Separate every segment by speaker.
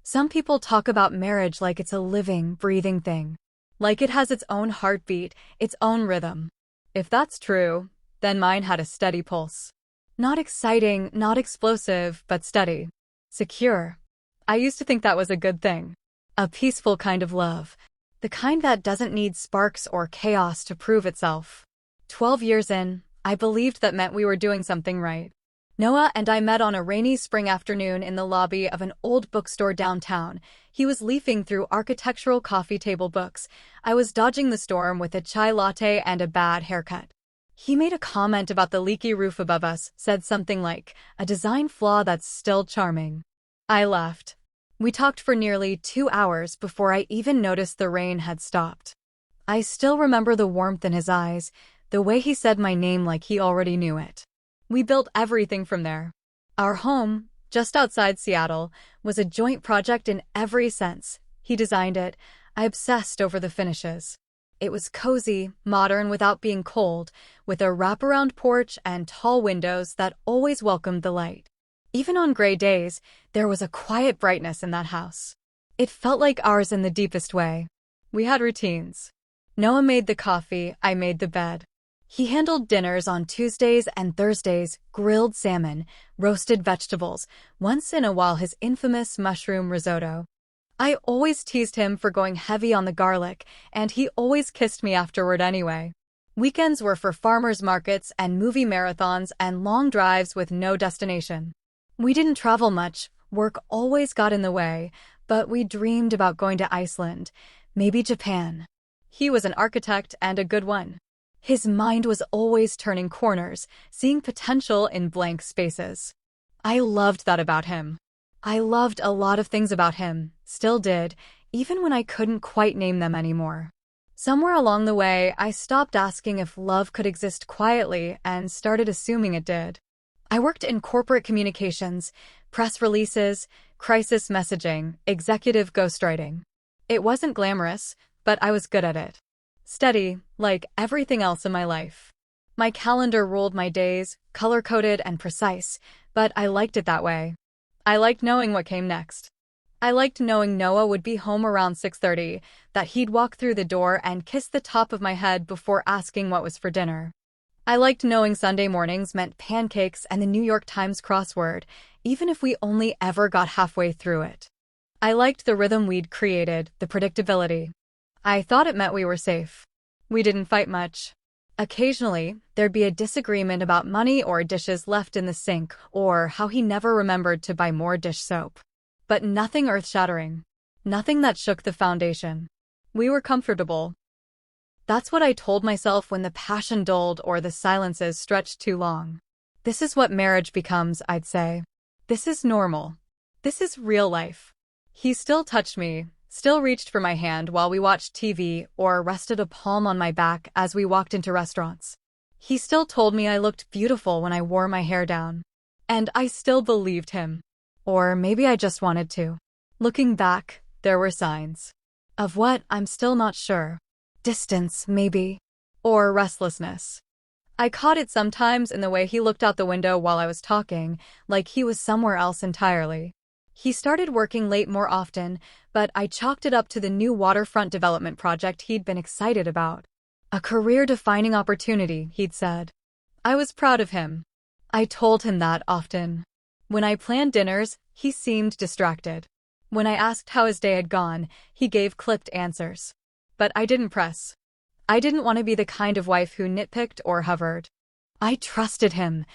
Speaker 1: Some people talk about marriage like it's a living, breathing thing. Like it has its own heartbeat, its own rhythm. If that's true, then mine had a steady pulse. Not exciting, not explosive, but steady. Secure. I used to think that was a good thing. A peaceful kind of love. The kind that doesn't need sparks or chaos to prove itself. 12 years in, I believed that meant we were doing something right. Noah and I met on a rainy spring afternoon in the lobby of an old bookstore downtown. He was leafing through architectural coffee table books. I was dodging the storm with a chai latte and a bad haircut. He made a comment about the leaky roof above us, said something like, a design flaw that's still charming. I laughed. We talked for nearly 2 hours before I even noticed the rain had stopped. I still remember the warmth in his eyes, the way he said my name like he already knew it. We built everything from there. Our home, just outside Seattle, was a joint project in every sense. He designed it. I obsessed over the finishes. It was cozy, modern without being cold, with a wraparound porch and tall windows that always welcomed the light. Even on gray days, there was a quiet brightness in that house. It felt like ours in the deepest way. We had routines. Noah made the coffee, I made the bed. He handled dinners on Tuesdays and Thursdays, grilled salmon, roasted vegetables, once in a while his infamous mushroom risotto. I always teased him for going heavy on the garlic, and he always kissed me afterward anyway. Weekends were for farmers markets and movie marathons and long drives with no destination. We didn't travel much, work always got in the way, but we dreamed about going to Iceland, maybe Japan. He was an architect and a good one. His mind was always turning corners, seeing potential in blank spaces. I loved that about him. I loved a lot of things about him, still did, even when I couldn't quite name them anymore. Somewhere along the way, I stopped asking if love could exist quietly and started assuming it did. I worked in corporate communications, press releases, crisis messaging, executive ghostwriting. It wasn't glamorous, but I was good at it. Steady, like everything else in my life. My calendar ruled my days, color-coded and precise, but I liked it that way. I liked knowing what came next. I liked knowing Noah would be home around 6:30, that he'd walk through the door and kiss the top of my head before asking what was for dinner. I liked knowing Sunday mornings meant pancakes and the New York Times crossword, even if we only ever got halfway through it. I liked the rhythm we'd created, the predictability. I thought it meant we were safe. We didn't fight much. Occasionally, there'd be a disagreement about money or dishes left in the sink, or how he never remembered to buy more dish soap. But nothing earth-shattering. Nothing that shook the foundation. We were comfortable. That's what I told myself when the passion dulled or the silences stretched too long. This is what marriage becomes, I'd say. This is normal. This is real life. He still touched me, still reached for my hand while we watched TV or rested a palm on my back as we walked into restaurants. He still told me I looked beautiful when I wore my hair down. And I still believed him. Or maybe I just wanted to. Looking back, there were signs. Of what, I'm still not sure. Distance, maybe. Or restlessness. I caught it sometimes in the way he looked out the window while I was talking, like he was somewhere else entirely. He started working late more often, but I chalked it up to the new waterfront development project he'd been excited about. A career-defining opportunity, he'd said. I was proud of him. I told him that often. When I planned dinners, he seemed distracted. When I asked how his day had gone, he gave clipped answers. But I didn't press. I didn't want to be the kind of wife who nitpicked or hovered. I trusted him.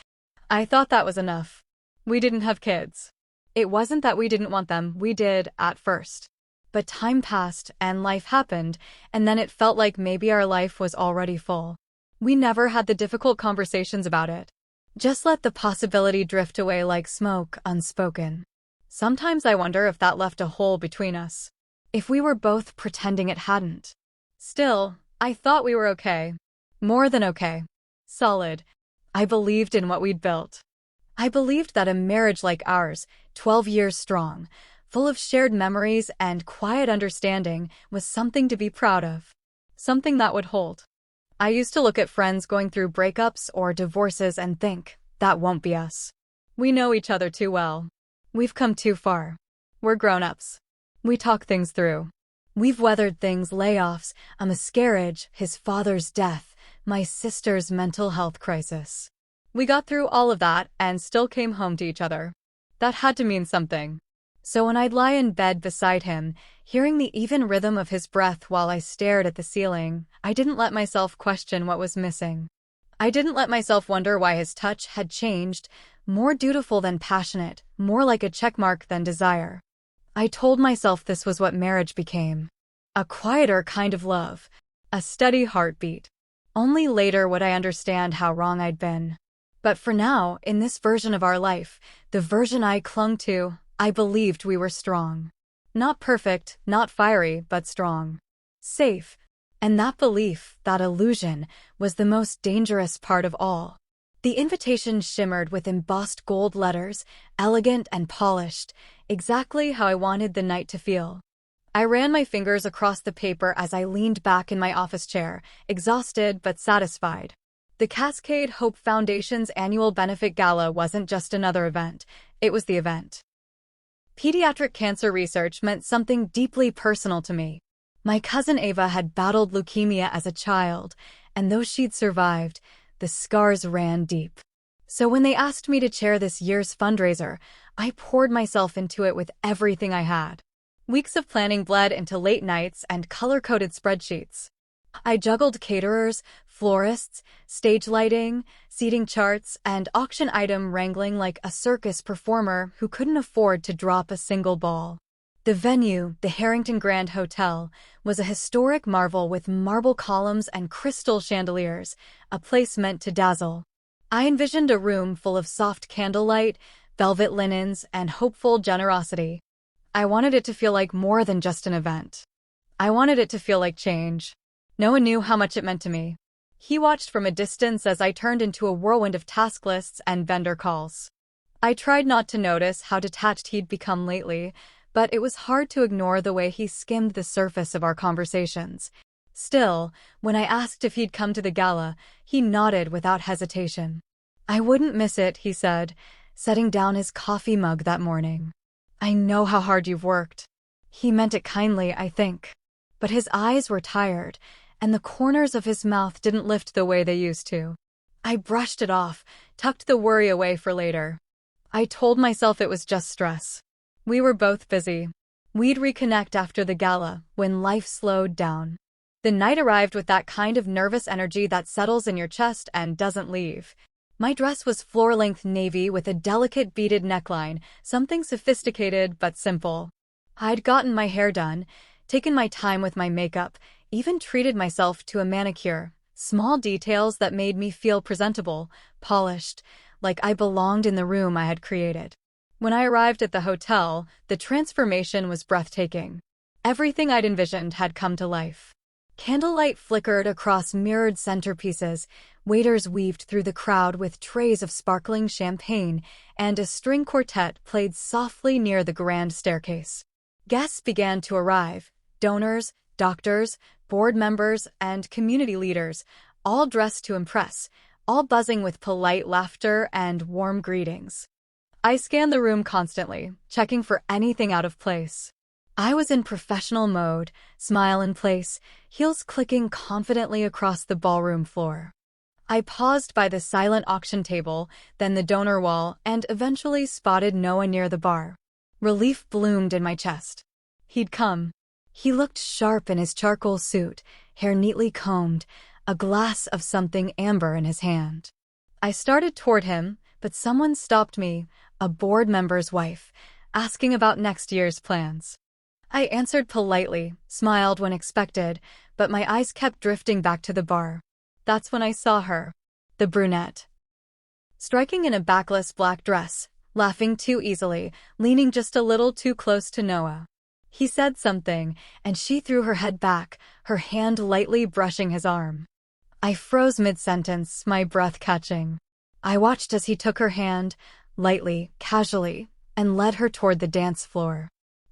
Speaker 1: I thought that was enough. We didn't have kids. It wasn't that we didn't want them, we did, at first. But time passed, and life happened, and then it felt like maybe our life was already full. We never had the difficult conversations about it. Just let the possibility drift away like smoke, unspoken. Sometimes I wonder if that left a hole between us. If we were both pretending it hadn't. Still, I thought we were okay. More than okay. Solid. I believed in what we'd built. I believed that a marriage like ours, 12 years strong, full of shared memories and quiet understanding, was something to be proud of. Something that would hold. I used to look at friends going through breakups or divorces and think, that won't be us. We know each other too well. We've come too far. We're grown-ups. We talk things through. We've weathered things: layoffs, a miscarriage, his father's death, my sister's mental health crisis. We got through all of that and still came home to each other. That had to mean something. So when I'd lie in bed beside him, hearing the even rhythm of his breath while I stared at the ceiling, I didn't let myself question what was missing. I didn't let myself wonder why his touch had changed, more dutiful than passionate, more like a checkmark than desire. I told myself this was what marriage became. A quieter kind of love. A steady heartbeat. Only later would I understand how wrong I'd been. But for now, in this version of our life, the version I clung to, I believed we were strong. Not perfect, not fiery, but strong. Safe. And that belief, that illusion, was the most dangerous part of all. The invitation shimmered with embossed gold letters, elegant and polished, exactly how I wanted the night to feel. I ran my fingers across the paper as I leaned back in my office chair, exhausted but satisfied. The Cascade Hope Foundation's annual benefit gala wasn't just another event, it was the event. Pediatric cancer research meant something deeply personal to me. My cousin Ava had battled leukemia as a child, and though she'd survived, the scars ran deep. So when they asked me to chair this year's fundraiser, I poured myself into it with everything I had. Weeks of planning bled into late nights and color-coded spreadsheets. I juggled caterers, florists, stage lighting, seating charts, and auction item wrangling like a circus performer who couldn't afford to drop a single ball. The venue, the Harrington Grand Hotel, was a historic marvel with marble columns and crystal chandeliers, a place meant to dazzle. I envisioned a room full of soft candlelight, velvet linens, and hopeful generosity. I wanted it to feel like more than just an event. I wanted it to feel like change. No one knew how much it meant to me. He watched from a distance as I turned into a whirlwind of task lists and vendor calls. I tried not to notice how detached he'd become lately, but it was hard to ignore the way he skimmed the surface of our conversations. Still, when I asked if he'd come to the gala, he nodded without hesitation. I wouldn't miss it, he said, setting down his coffee mug that morning. I know how hard you've worked. He meant it kindly, I think. But his eyes were tired, and the corners of his mouth didn't lift the way they used to. I brushed it off, tucked the worry away for later. I told myself it was just stress. We were both busy. We'd reconnect after the gala, when life slowed down. The night arrived with that kind of nervous energy that settles in your chest and doesn't leave. My dress was floor-length navy with a delicate beaded neckline, something sophisticated but simple. I'd gotten my hair done, taken my time with my makeup, even treated myself to a manicure, small details that made me feel presentable, polished, like I belonged in the room I had created. When I arrived at the hotel, the transformation was breathtaking. Everything I'd envisioned had come to life. Candlelight flickered across mirrored centerpieces, waiters weaved through the crowd with trays of sparkling champagne, and a string quartet played softly near the grand staircase. Guests began to arrive, donors, doctors, board members, and community leaders, all dressed to impress, all buzzing with polite laughter and warm greetings. I scanned the room constantly, checking for anything out of place. I was in professional mode, smile in place, heels clicking confidently across the ballroom floor. I paused by the silent auction table, then the donor wall, and eventually spotted Noah near the bar. Relief bloomed in my chest. He'd come. He looked sharp in his charcoal suit, hair neatly combed, a glass of something amber in his hand. I started toward him, but someone stopped me, a board member's wife, asking about next year's plans. I answered politely, smiled when expected, but my eyes kept drifting back to the bar. That's when I saw her, the brunette. Striking in a backless black dress, laughing too easily, leaning just a little too close to Noah. He said something, and she threw her head back, her hand lightly brushing his arm. I froze mid-sentence, my breath catching. I watched as he took her hand, lightly, casually, and led her toward the dance floor.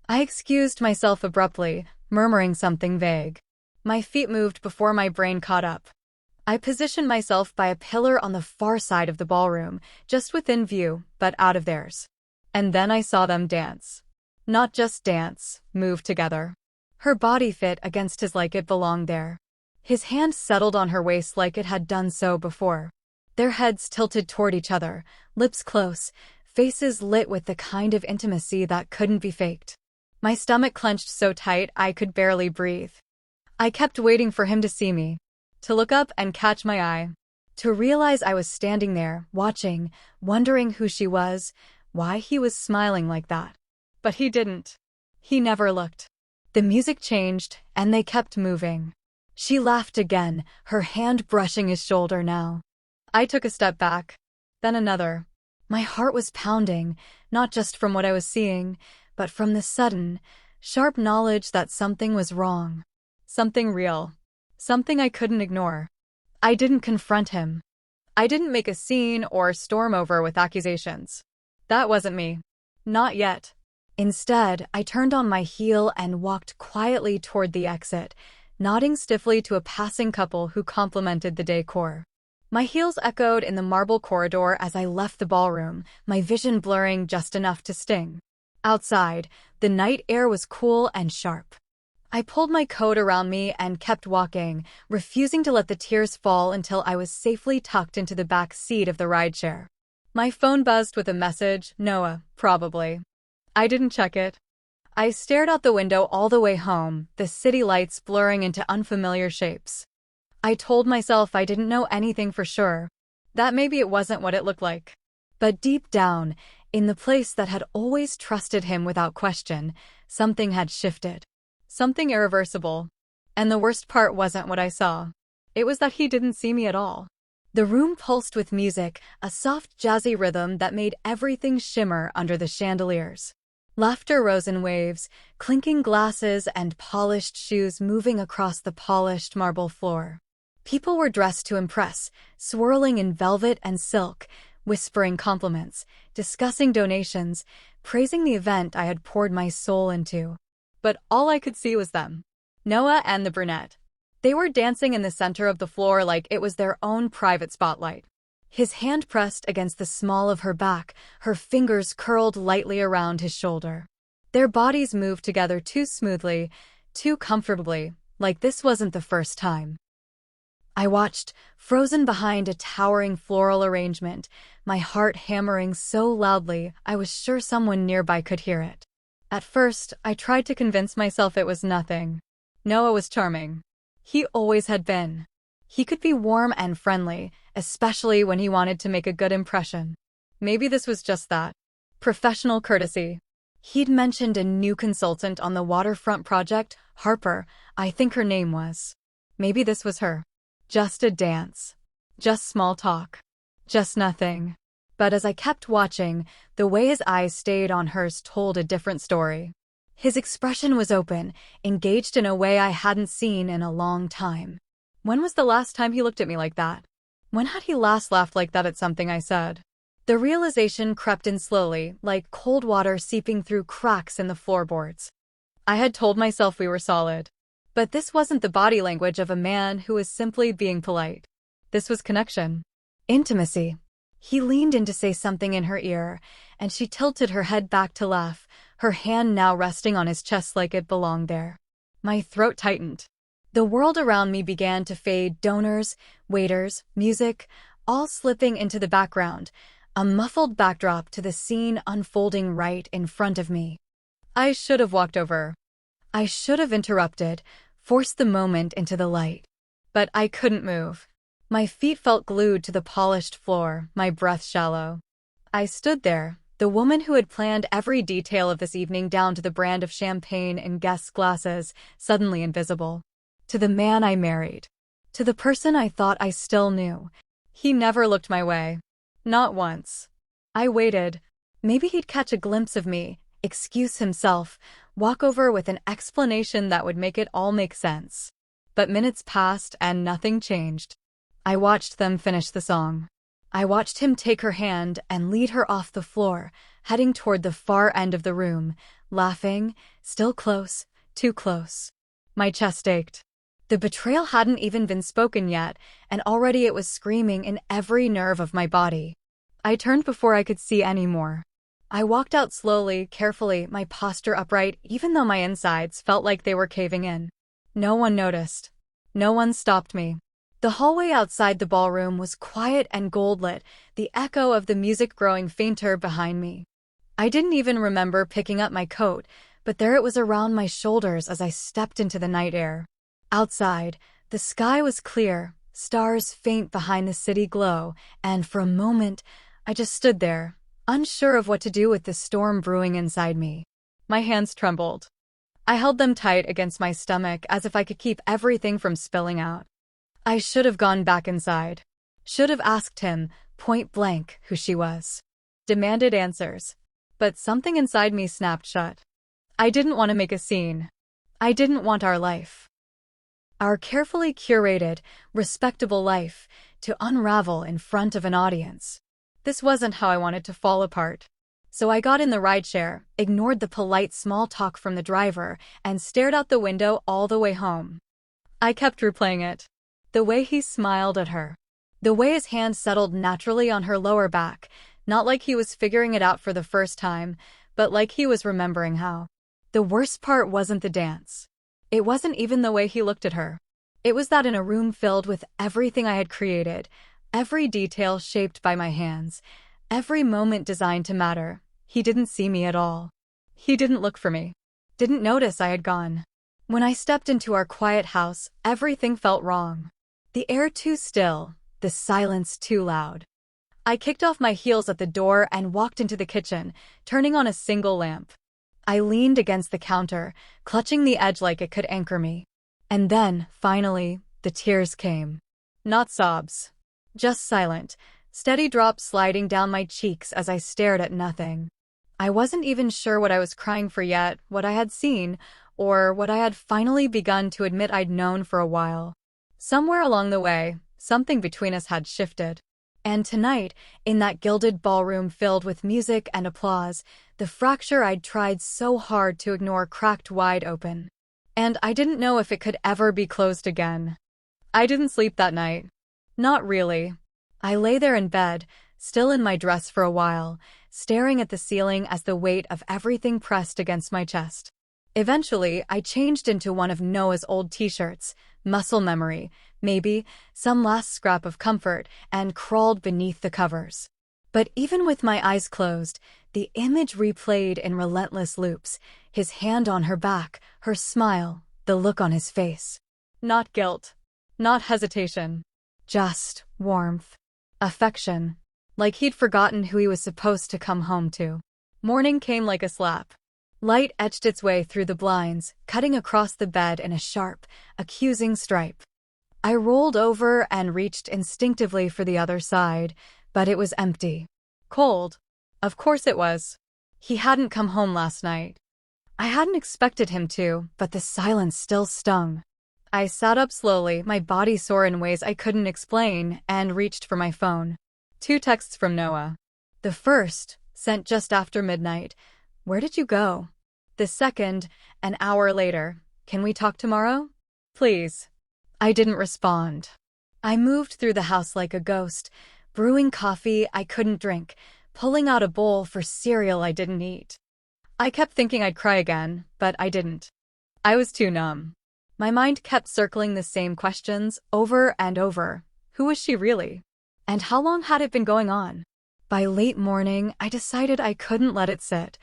Speaker 1: I excused myself abruptly, murmuring something vague. My feet moved before my brain caught up. I positioned myself by a pillar on the far side of the ballroom, just within view, but out of theirs. And then I saw them dance. Not just dance, move together. Her body fit against his like it belonged there. His hand settled on her waist like it had done so before. Their heads tilted toward each other, lips close, faces lit with the kind of intimacy that couldn't be faked. My stomach clenched so tight I could barely breathe. I kept waiting for him to see me, to look up and catch my eye, to realize I was standing there, watching, wondering who she was, why he was smiling like that. But he didn't. He never looked. The music changed, and they kept moving. She laughed again, her hand brushing his shoulder now. I took a step back, then another. My heart was pounding, not just from what I was seeing, but from the sudden, sharp knowledge that something was wrong. Something real. Something I couldn't ignore. I didn't confront him. I didn't make a scene or storm over with accusations. That wasn't me. Not yet. Instead, I turned on my heel and walked quietly toward the exit, nodding stiffly to a passing couple who complimented the decor. My heels echoed in the marble corridor as I left the ballroom, my vision blurring just enough to sting. Outside, the night air was cool and sharp. I pulled my coat around me and kept walking, refusing to let the tears fall until I was safely tucked into the back seat of the rideshare. My phone buzzed with a message, Noah, probably. I didn't check it. I stared out the window all the way home, the city lights blurring into unfamiliar shapes. I told myself I didn't know anything for sure, that maybe it wasn't what it looked like. But deep down, in the place that had always trusted him without question, something had shifted. Something irreversible. And the worst part wasn't what I saw. It was that he didn't see me at all. The room pulsed with music, a soft jazzy rhythm that made everything shimmer under the chandeliers. Laughter rose in waves, clinking glasses and polished shoes moving across the polished marble floor. People were dressed to impress, swirling in velvet and silk, whispering compliments, discussing donations, praising the event I had poured my soul into. But all I could see was them. Noah and the brunette. They were dancing in the center of the floor like it was their own private spotlight. His hand pressed against the small of her back, her fingers curled lightly around his shoulder. Their bodies moved together too smoothly, too comfortably, like this wasn't the first time. I watched, frozen behind a towering floral arrangement, my heart hammering so loudly I was sure someone nearby could hear it. At first, I tried to convince myself it was nothing. Noah was charming. He always had been. He could be warm and friendly, especially when he wanted to make a good impression. Maybe this was just that. Professional courtesy. He'd mentioned a new consultant on the waterfront project, Harper, I think her name was. Maybe this was her. Just a dance. Just small talk. Just nothing. But as I kept watching, the way his eyes stayed on hers told a different story. His expression was open, engaged in a way I hadn't seen in a long time. When was the last time he looked at me like that? When had he last laughed like that at something I said? The realization crept in slowly, like cold water seeping through cracks in the floorboards. I had told myself we were solid. But this wasn't the body language of a man who was simply being polite. This was connection. Intimacy. He leaned in to say something in her ear, and she tilted her head back to laugh, her hand now resting on his chest like it belonged there. My throat tightened. The world around me began to fade, donors, waiters, music, all slipping into the background, a muffled backdrop to the scene unfolding right in front of me. I should have walked over. I should have interrupted, forced the moment into the light. But I couldn't move. My feet felt glued to the polished floor, my breath shallow. I stood there, the woman who had planned every detail of this evening down to the brand of champagne in guests' glasses, suddenly invisible. To the man I married. To the person I thought I still knew. He never looked my way. Not once. I waited. Maybe he'd catch a glimpse of me, excuse himself, walk over with an explanation that would make it all make sense. But minutes passed and nothing changed. I watched them finish the song. I watched him take her hand and lead her off the floor, heading toward the far end of the room, laughing, still close, too close. My chest ached. The betrayal hadn't even been spoken yet, and already it was screaming in every nerve of my body. I turned before I could see any more. I walked out slowly, carefully, my posture upright, even though my insides felt like they were caving in. No one noticed. No one stopped me. The hallway outside the ballroom was quiet and gold-lit, the echo of the music growing fainter behind me. I didn't even remember picking up my coat, but there it was around my shoulders as I stepped into the night air. Outside, the sky was clear, stars faint behind the city glow, and for a moment, I just stood there, unsure of what to do with the storm brewing inside me. My hands trembled. I held them tight against my stomach as if I could keep everything from spilling out. I should have gone back inside. Should have asked him, point blank, who she was. Demanded answers. But something inside me snapped shut. I didn't want to make a scene. I didn't want our life. Our carefully curated, respectable life to unravel in front of an audience. This wasn't how I wanted to fall apart. So I got in the rideshare, ignored the polite small talk from the driver, and stared out the window all the way home. I kept replaying it. The way he smiled at her. The way his hand settled naturally on her lower back, not like he was figuring it out for the first time, but like he was remembering how. The worst part wasn't the dance. It wasn't even the way he looked at her. It was that in a room filled with everything I had created, every detail shaped by my hands, every moment designed to matter, he didn't see me at all. He didn't look for me. Didn't notice I had gone. When I stepped into our quiet house, everything felt wrong. The air too still, the silence too loud. I kicked off my heels at the door and walked into the kitchen, turning on a single lamp. I leaned against the counter, clutching the edge like it could anchor me. And then, finally, the tears came. Not sobs. Just silent, steady drops sliding down my cheeks as I stared at nothing. I wasn't even sure what I was crying for yet, what I had seen, or what I had finally begun to admit I'd known for a while. Somewhere along the way, something between us had shifted. And tonight, in that gilded ballroom filled with music and applause, the fracture I'd tried so hard to ignore cracked wide open. And I didn't know if it could ever be closed again. I didn't sleep that night. Not really. I lay there in bed, still in my dress for a while, staring at the ceiling as the weight of everything pressed against my chest. Eventually, I changed into one of Noah's old t-shirts, muscle memory, maybe, some last scrap of comfort, and crawled beneath the covers. But even with my eyes closed, the image replayed in relentless loops, his hand on her back, her smile, the look on his face. Not guilt. Not hesitation. Just warmth. Affection. Like he'd forgotten who he was supposed to come home to. Morning came like a slap. Light etched its way through the blinds, cutting across the bed in a sharp, accusing stripe. I rolled over and reached instinctively for the other side, but it was empty. Cold. Of course it was. He hadn't come home last night. I hadn't expected him to, but the silence still stung. I sat up slowly, my body sore in ways I couldn't explain, and reached for my phone. 2 texts from Noah. The first, sent just after midnight. Where did you go? The second, an hour later. Can we talk tomorrow? Please. I didn't respond. I moved through the house like a ghost, brewing coffee I couldn't drink, pulling out a bowl for cereal I didn't eat. I kept thinking I'd cry again, but I didn't. I was too numb. My mind kept circling the same questions over and over. Who was she really? And how long had it been going on? By late morning, I decided I couldn't let it sit.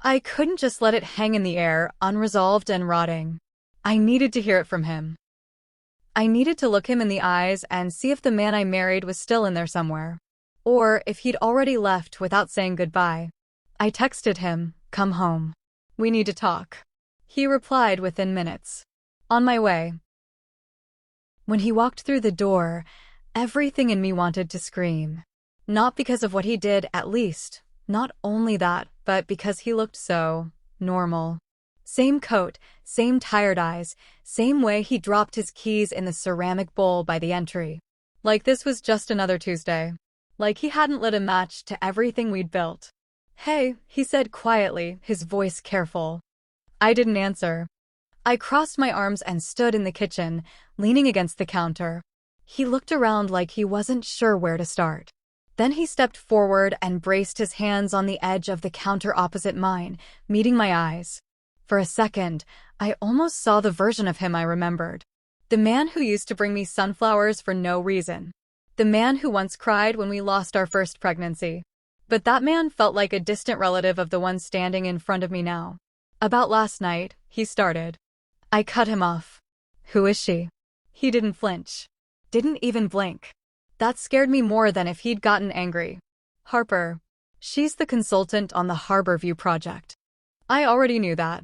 Speaker 1: I couldn't just let it hang in the air, unresolved and rotting. I needed to hear it from him. I needed to look him in the eyes and see if the man I married was still in there somewhere. Or if he'd already left without saying goodbye. I texted him, come home. We need to talk. He replied within minutes. On my way. When he walked through the door, everything in me wanted to scream. Not because of what he did, at least. Not only that, but because he looked so normal. Same coat, same tired eyes, same way he dropped his keys in the ceramic bowl by the entry. Like this was just another Tuesday. Like he hadn't lit a match to everything we'd built. Hey, he said quietly, his voice careful. I didn't answer. I crossed my arms and stood in the kitchen, leaning against the counter. He looked around like he wasn't sure where to start. Then he stepped forward and braced his hands on the edge of the counter opposite mine, meeting my eyes. For a second, I almost saw the version of him I remembered. The man who used to bring me sunflowers for no reason. The man who once cried when we lost our first pregnancy. But that man felt like a distant relative of the one standing in front of me now. About last night, he started. I cut him off. Who is she? He didn't flinch. Didn't even blink. That scared me more than if he'd gotten angry. Harper. She's the consultant on the Harborview project. I already knew that.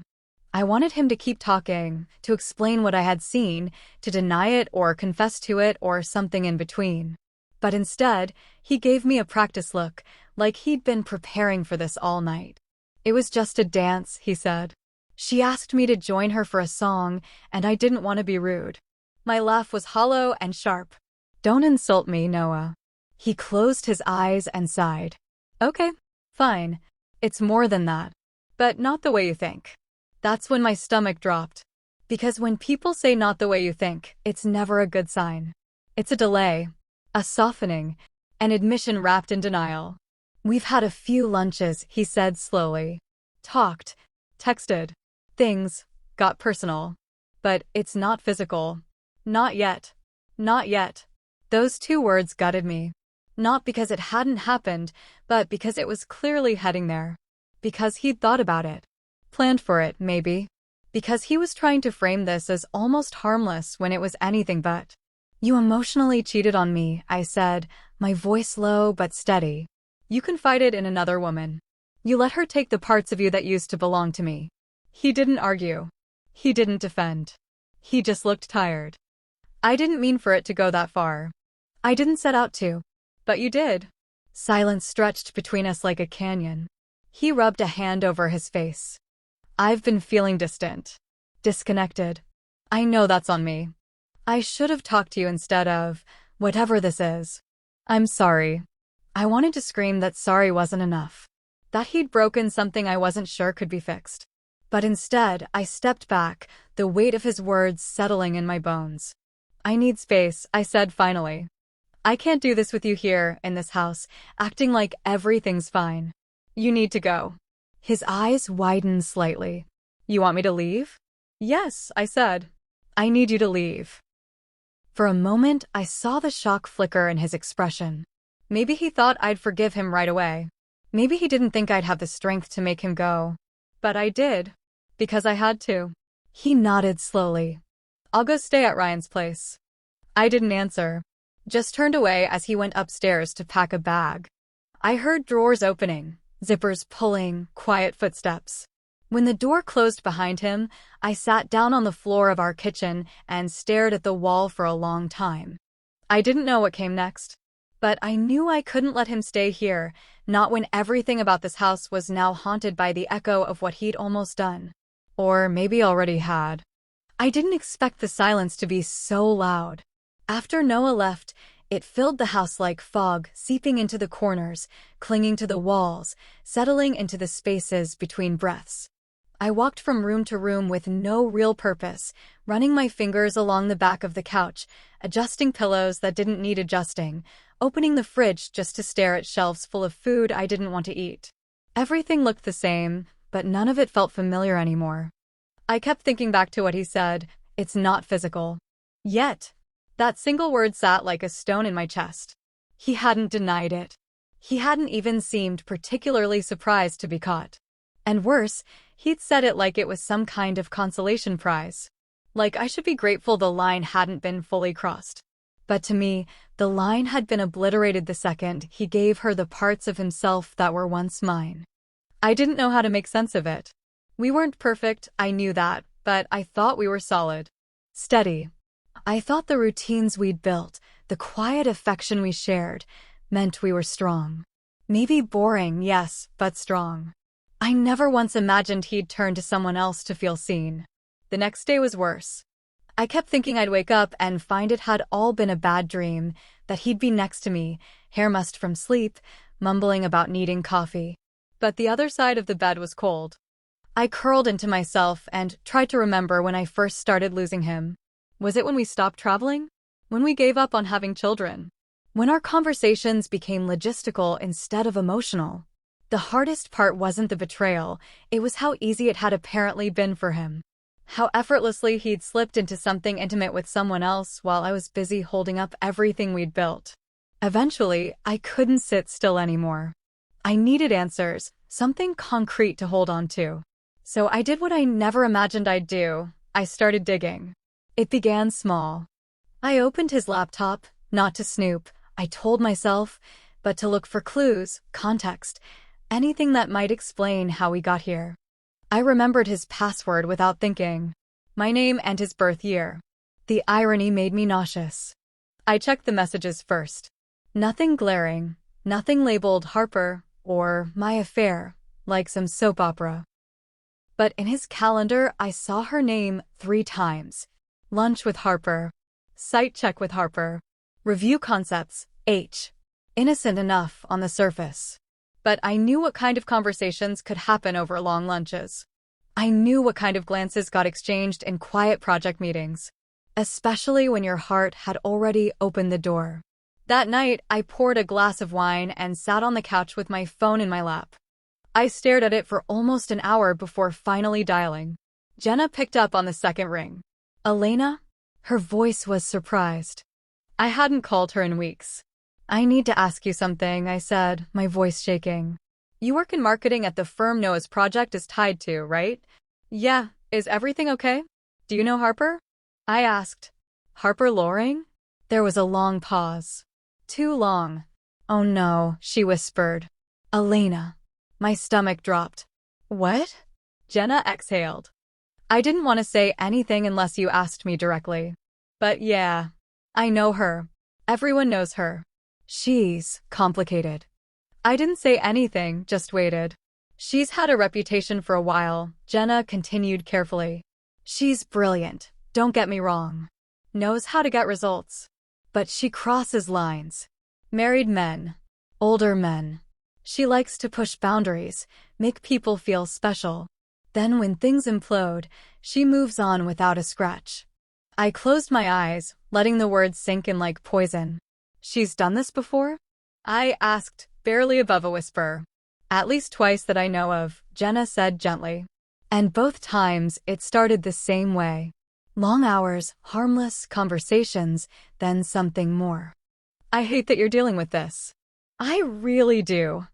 Speaker 1: I wanted him to keep talking, to explain what I had seen, to deny it or confess to it or something in between. But instead, he gave me a practice look, like he'd been preparing for this all night. It was just a dance, he said. She asked me to join her for a song, and I didn't want to be rude. My laugh was hollow and sharp. Don't insult me, Noah. He closed his eyes and sighed. Okay, fine. It's more than that. But not the way you think. That's when my stomach dropped. Because when people say not the way you think, it's never a good sign. It's a delay, a softening, an admission wrapped in denial. We've had a few lunches, he said slowly. Talked, texted. Things got personal. But it's not physical. Not yet. Not yet. Those two words gutted me. Not because it hadn't happened, but because it was clearly heading there. Because he'd thought about it. Planned for it, maybe. Because he was trying to frame this as almost harmless when it was anything but. You emotionally cheated on me, I said, my voice low but steady. You confided in another woman. You let her take the parts of you that used to belong to me. He didn't argue. He didn't defend. He just looked tired. I didn't mean for it to go that far. I didn't set out to. But you did. Silence stretched between us like a canyon. He rubbed a hand over his face. I've been feeling distant. Disconnected. I know that's on me. I should have talked to you instead of, whatever this is. I'm sorry. I wanted to scream that sorry wasn't enough. That he'd broken something I wasn't sure could be fixed. But instead, I stepped back, the weight of his words settling in my bones. I need space, I said finally. I can't do this with you here, in this house, acting like everything's fine. You need to go. His eyes widened slightly. You want me to leave? Yes, I said. I need you to leave. For a moment, I saw the shock flicker in his expression. Maybe he thought I'd forgive him right away. Maybe he didn't think I'd have the strength to make him go. But I did. Because I had to. He nodded slowly. I'll go stay at Ryan's place. I didn't answer. Just turned away as he went upstairs to pack a bag. I heard drawers opening, zippers pulling, quiet footsteps. When the door closed behind him, I sat down on the floor of our kitchen and stared at the wall for a long time. I didn't know what came next. But I knew I couldn't let him stay here, not when everything about this house was now haunted by the echo of what he'd almost done. Or maybe already had. I didn't expect the silence to be so loud. After Noah left, it filled the house like fog, seeping into the corners, clinging to the walls, settling into the spaces between breaths. I walked from room to room with no real purpose, running my fingers along the back of the couch, adjusting pillows that didn't need adjusting, opening the fridge just to stare at shelves full of food I didn't want to eat. Everything looked the same, but none of it felt familiar anymore. I kept thinking back to what he said, it's not physical. Yet, that single word sat like a stone in my chest. He hadn't denied it. He hadn't even seemed particularly surprised to be caught. And worse, he'd said it like it was some kind of consolation prize. Like I should be grateful the line hadn't been fully crossed. But to me, the line had been obliterated the second he gave her the parts of himself that were once mine. I didn't know how to make sense of it. We weren't perfect, I knew that, but I thought we were solid. Steady. I thought the routines we'd built, the quiet affection we shared, meant we were strong. Maybe boring, yes, but strong. I never once imagined he'd turn to someone else to feel seen. The next day was worse. I kept thinking I'd wake up and find it had all been a bad dream, that he'd be next to me, hair mussed from sleep, mumbling about needing coffee. But the other side of the bed was cold. I curled into myself and tried to remember when I first started losing him. Was it when we stopped traveling? When we gave up on having children? When our conversations became logistical instead of emotional. The hardest part wasn't the betrayal, it was how easy it had apparently been for him. How effortlessly he'd slipped into something intimate with someone else while I was busy holding up everything we'd built. Eventually, I couldn't sit still anymore. I needed answers, something concrete to hold on to. So I did what I never imagined I'd do. I started digging. It began small. I opened his laptop, not to snoop, I told myself, but to look for clues, context, anything that might explain how we got here. I remembered his password without thinking. My name and his birth year. The irony made me nauseous. I checked the messages first. Nothing glaring, nothing labeled Harper or my affair, like some soap opera. But in his calendar, I saw her name 3 times. Lunch with Harper. Site check with Harper. Review concepts, H. Innocent enough on the surface. But I knew what kind of conversations could happen over long lunches. I knew what kind of glances got exchanged in quiet project meetings. Especially when your heart had already opened the door. That night, I poured a glass of wine and sat on the couch with my phone in my lap. I stared at it for almost an hour before finally dialing. Jenna picked up on the second ring. Elena? Her voice was surprised. I hadn't called her in weeks. I need to ask you something, I said, my voice shaking. You work in marketing at the firm Noah's project is tied to, right? Yeah, is everything okay? Do you know Harper? I asked. Harper Loring? There was a long pause. Too long. Oh no, she whispered. Elena. My stomach dropped. What? Jenna exhaled. I didn't want to say anything unless you asked me directly. But yeah, I know her. Everyone knows her. She's complicated. I didn't say anything, just waited. She's had a reputation for a while, Jenna continued carefully. She's brilliant, don't get me wrong. Knows how to get results. But she crosses lines. Married men. Older men. She likes to push boundaries, make people feel special. Then when things implode, she moves on without a scratch. I closed my eyes, letting the words sink in like poison. She's done this before? I asked, barely above a whisper. At least twice that I know of, Jenna said gently. And both times it started the same way. Long hours, harmless conversations, then something more. I hate that you're dealing with this. I really do.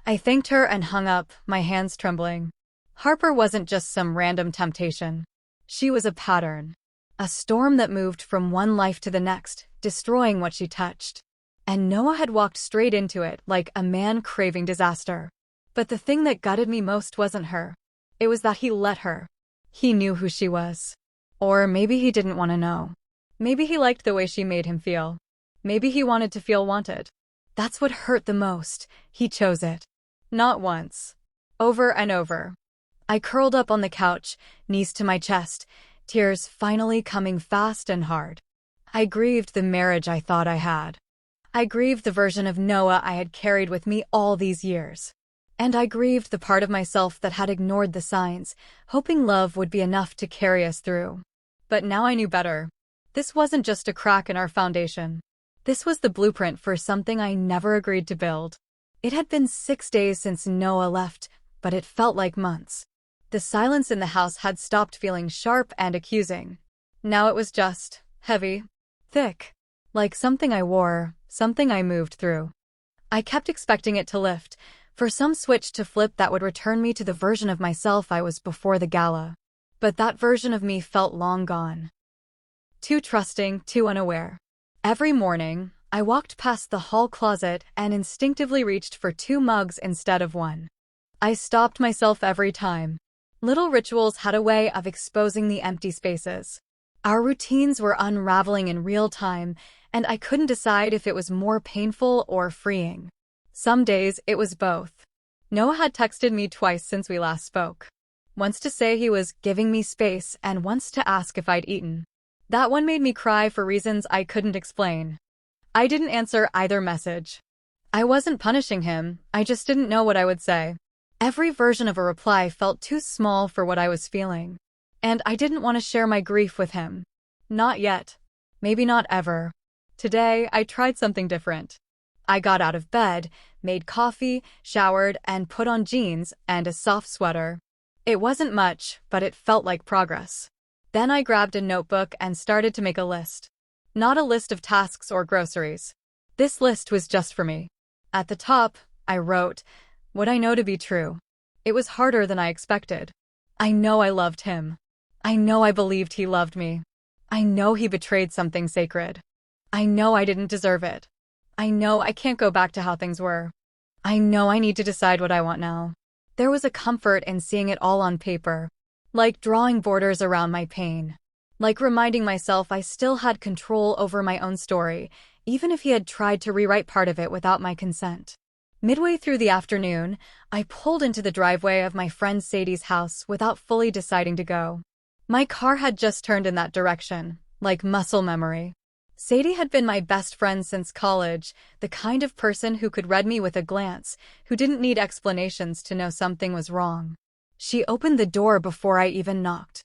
Speaker 1: I thanked her and hung up, my hands trembling. Harper wasn't just some random temptation. She was a pattern. A storm that moved from one life to the next, destroying what she touched. And Noah had walked straight into it like a man craving disaster. But the thing that gutted me most wasn't her. It was that he let her. He knew who she was. Or maybe he didn't want to know. Maybe he liked the way she made him feel. Maybe he wanted to feel wanted. That's what hurt the most. He chose it. Not once. Over and over. I curled up on the couch, knees to my chest, tears finally coming fast and hard. I grieved the marriage I thought I had. I grieved the version of Noah I had carried with me all these years. And I grieved the part of myself that had ignored the signs, hoping love would be enough to carry us through. But now I knew better. This wasn't just a crack in our foundation. This was the blueprint for something I never agreed to build. It had been 6 days since Noah left, but it felt like months. The silence in the house had stopped feeling sharp and accusing. Now it was just heavy, thick, like something I wore, something I moved through. I kept expecting it to lift, for some switch to flip that would return me to the version of myself I was before the gala. But that version of me felt long gone. Too trusting, too unaware. Every morning, I walked past the hall closet and instinctively reached for 2 mugs instead of 1. I stopped myself every time. Little rituals had a way of exposing the empty spaces. Our routines were unraveling in real time, and I couldn't decide if it was more painful or freeing. Some days, it was both. Noah had texted me twice since we last spoke. Once to say he was giving me space and once to ask if I'd eaten. That one made me cry for reasons I couldn't explain. I didn't answer either message. I wasn't punishing him, I just didn't know what I would say. Every version of a reply felt too small for what I was feeling. And I didn't want to share my grief with him. Not yet. Maybe not ever. Today, I tried something different. I got out of bed, made coffee, showered, and put on jeans and a soft sweater. It wasn't much, but it felt like progress. Then I grabbed a notebook and started to make a list. Not a list of tasks or groceries. This list was just for me. At the top, I wrote what I know to be true. It was harder than I expected. I know I loved him. I know I believed he loved me. I know he betrayed something sacred. I know I didn't deserve it. I know I can't go back to how things were. I know I need to decide what I want now. There was a comfort in seeing it all on paper, like drawing borders around my pain, like reminding myself I still had control over my own story, even if he had tried to rewrite part of it without my consent. Midway through the afternoon, I pulled into the driveway of my friend Sadie's house without fully deciding to go. My car had just turned in that direction, like muscle memory. Sadie had been my best friend since college, the kind of person who could read me with a glance, who didn't need explanations to know something was wrong. She opened the door before I even knocked.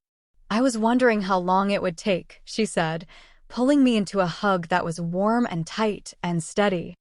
Speaker 1: I was wondering how long it would take, she said, pulling me into a hug that was warm and tight and steady.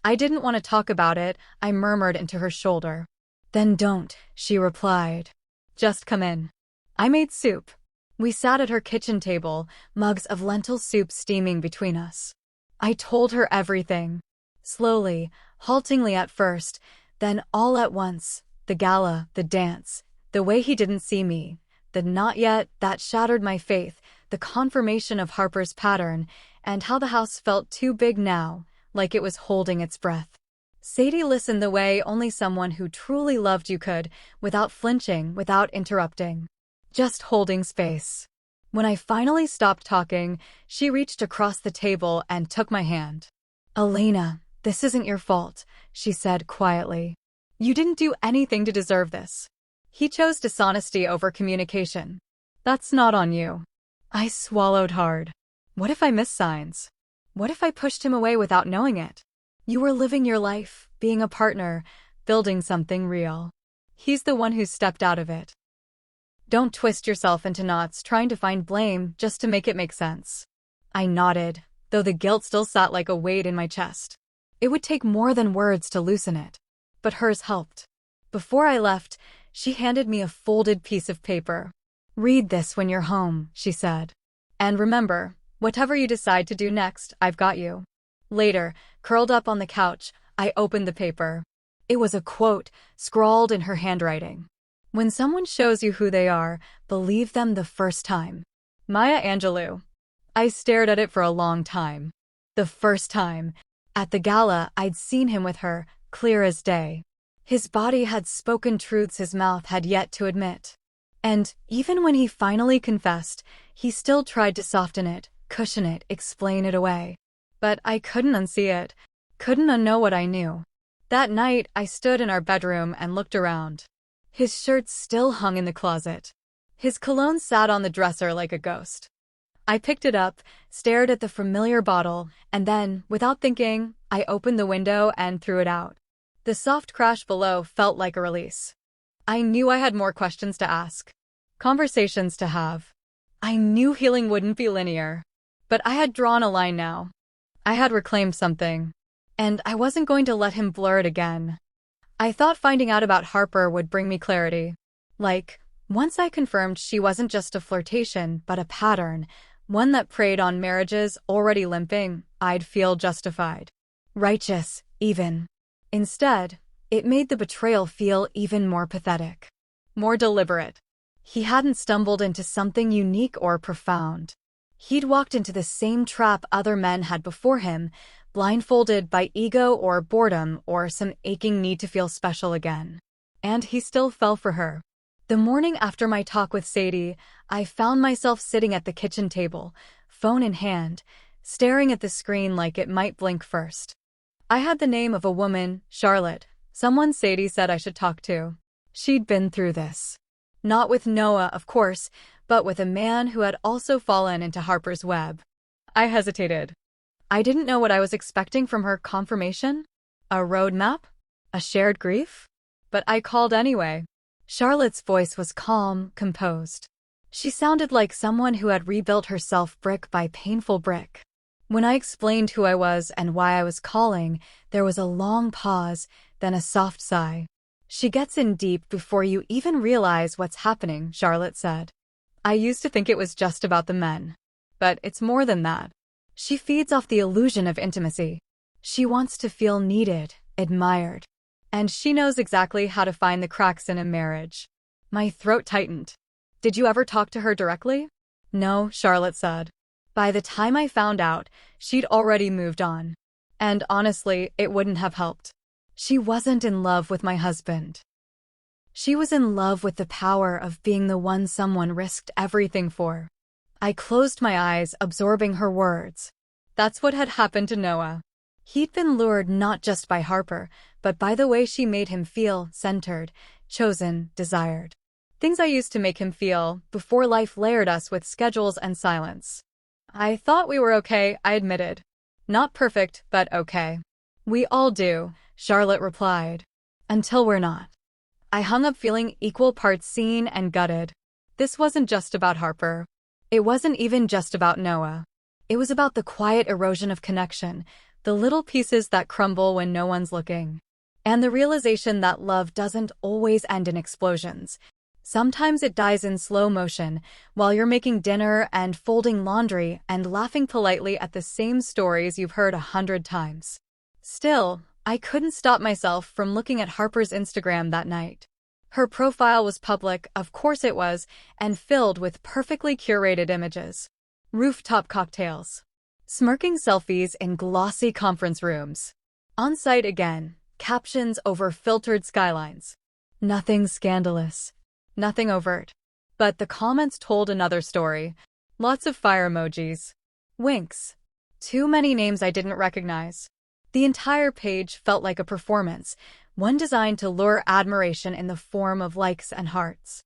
Speaker 1: I didn't want to talk about it, I murmured into her shoulder. Then don't, she replied. Just come in. I made soup. We sat at her kitchen table, mugs of lentil soup steaming between us. I told her everything. Slowly, haltingly at first, then all at once, the gala, the dance, the way he didn't see me, the not yet that shattered my faith, the confirmation of Harper's pattern, and how the house felt too big now, like it was holding its breath. Sadie listened the way only someone who truly loved you could, without flinching, without interrupting. Just holding space. When I finally stopped talking, she reached across the table and took my hand. Elena, this isn't your fault, she said quietly. You didn't do anything to deserve this. He chose dishonesty over communication. That's not on you. I swallowed hard. What if I missed signs? What if I pushed him away without knowing it? You were living your life, being a partner, building something real. He's the one who stepped out of it. Don't twist yourself into knots trying to find blame just to make it make sense. I nodded, though the guilt still sat like a weight in my chest. It would take more than words to loosen it. But hers helped. Before I left, she handed me a folded piece of paper. Read this when you're home, she said. And remember, whatever you decide to do next, I've got you. Later, curled up on the couch, I opened the paper. It was a quote, scrawled in her handwriting. When someone shows you who they are, believe them the first time. Maya Angelou. I stared at it for a long time. The first time. At the gala, I'd seen him with her, clear as day. His body had spoken truths his mouth had yet to admit. And, even when he finally confessed, he still tried to soften it, cushion it, explain it away. But I couldn't unsee it, couldn't unknow what I knew. That night, I stood in our bedroom and looked around. His shirt still hung in the closet. His cologne sat on the dresser like a ghost. I picked it up, stared at the familiar bottle, and then, without thinking, I opened the window and threw it out. The soft crash below felt like a release. I knew I had more questions to ask, conversations to have. I knew healing wouldn't be linear. But I had drawn a line now. I had reclaimed something. And I wasn't going to let him blur it again. I thought finding out about Harper would bring me clarity. Like, once I confirmed she wasn't just a flirtation, but a pattern, one that preyed on marriages already limping, I'd feel justified. Righteous, even. Instead, it made the betrayal feel even more pathetic. More deliberate. He hadn't stumbled into something unique or profound. He'd walked into the same trap other men had before him, blindfolded by ego or boredom or some aching need to feel special again. And he still fell for her. The morning after my talk with Sadie, I found myself sitting at the kitchen table, phone in hand, staring at the screen like it might blink first. I had the name of a woman, Charlotte, someone Sadie said I should talk to. She'd been through this. Not with Noah, of course, but with a man who had also fallen into Harper's web. I hesitated. I didn't know what I was expecting from her. Confirmation? A roadmap? A shared grief? But I called anyway. Charlotte's voice was calm, composed. She sounded like someone who had rebuilt herself brick by painful brick. When I explained who I was and why I was calling, there was a long pause, then a soft sigh. She gets in deep before you even realize what's happening, Charlotte said. I used to think it was just about the men. But it's more than that. She feeds off the illusion of intimacy. She wants to feel needed, admired. And she knows exactly how to find the cracks in a marriage. My throat tightened. Did you ever talk to her directly? No, Charlotte said. By the time I found out, she'd already moved on. And honestly, it wouldn't have helped. She wasn't in love with my husband. She was in love with the power of being the one someone risked everything for. I closed my eyes, absorbing her words. That's what had happened to Noah. He'd been lured not just by Harper, but by the way she made him feel centered, chosen, desired. Things I used to make him feel before life layered us with schedules and silence. I thought we were okay, I admitted. Not perfect, but okay. We all do, Charlotte replied. Until we're not. I hung up feeling equal parts seen and gutted. This wasn't just about Harper. It wasn't even just about Noah. It was about the quiet erosion of connection, the little pieces that crumble when no one's looking. And the realization that love doesn't always end in explosions. Sometimes it dies in slow motion, while you're making dinner and folding laundry and laughing politely at the same stories you've heard 100 times. Still, I couldn't stop myself from looking at Harper's Instagram that night. Her profile was public, of course it was, and filled with perfectly curated images. Rooftop cocktails. Smirking selfies in glossy conference rooms. On site again, captions over filtered skylines. Nothing scandalous. Nothing overt. But the comments told another story. Lots of fire emojis. Winks. Too many names I didn't recognize. The entire page felt like a performance, one designed to lure admiration in the form of likes and hearts.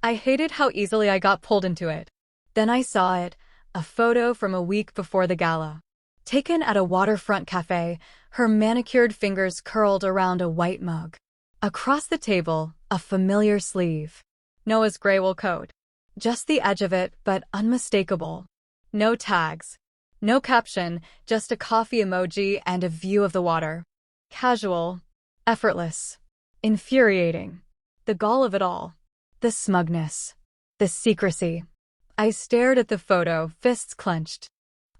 Speaker 1: I hated how easily I got pulled into it. Then I saw it, a photo from a week before the gala. Taken at a waterfront cafe, her manicured fingers curled around a white mug. Across the table, a familiar sleeve. Noah's gray wool coat. Just the edge of it, but unmistakable. No tags. No caption, just a coffee emoji and a view of the water. Casual. Effortless. Infuriating. The gall of it all. The smugness. The secrecy. I stared at the photo, fists clenched.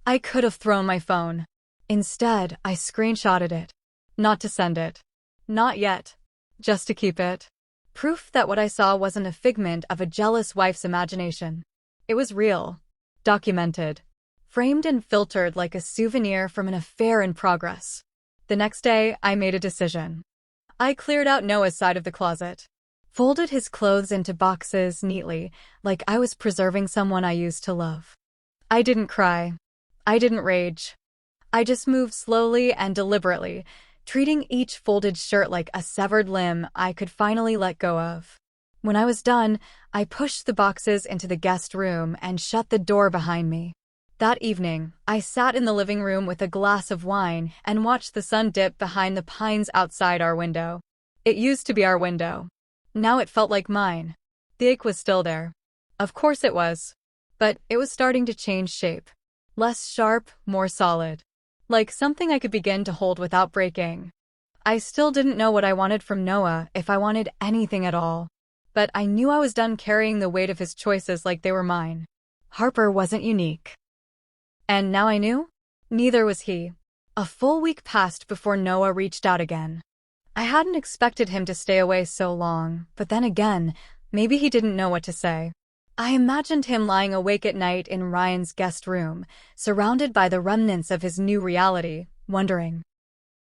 Speaker 1: I could have thrown my phone. Instead, I screenshotted it. Not to send it. Not yet. Just to keep it. Proof that what I saw wasn't a figment of a jealous wife's imagination. It was real. Documented. Framed and filtered like a souvenir from an affair in progress. The next day, I made a decision. I cleared out Noah's side of the closet. Folded his clothes into boxes neatly, like I was preserving someone I used to love. I didn't cry. I didn't rage. I just moved slowly and deliberately, treating each folded shirt like a severed limb I could finally let go of. When I was done, I pushed the boxes into the guest room and shut the door behind me. That evening, I sat in the living room with a glass of wine and watched the sun dip behind the pines outside our window. It used to be our window. Now it felt like mine. The ache was still there. Of course it was. But it was starting to change shape. Less sharp, more solid. Like something I could begin to hold without breaking. I still didn't know what I wanted from Noah, if I wanted anything at all. But I knew I was done carrying the weight of his choices like they were mine. Harper wasn't unique. And now I knew? Neither was he. A full week passed before Noah reached out again. I hadn't expected him to stay away so long, but then again, maybe he didn't know what to say. I imagined him lying awake at night in Ryan's guest room, surrounded by the remnants of his new reality, wondering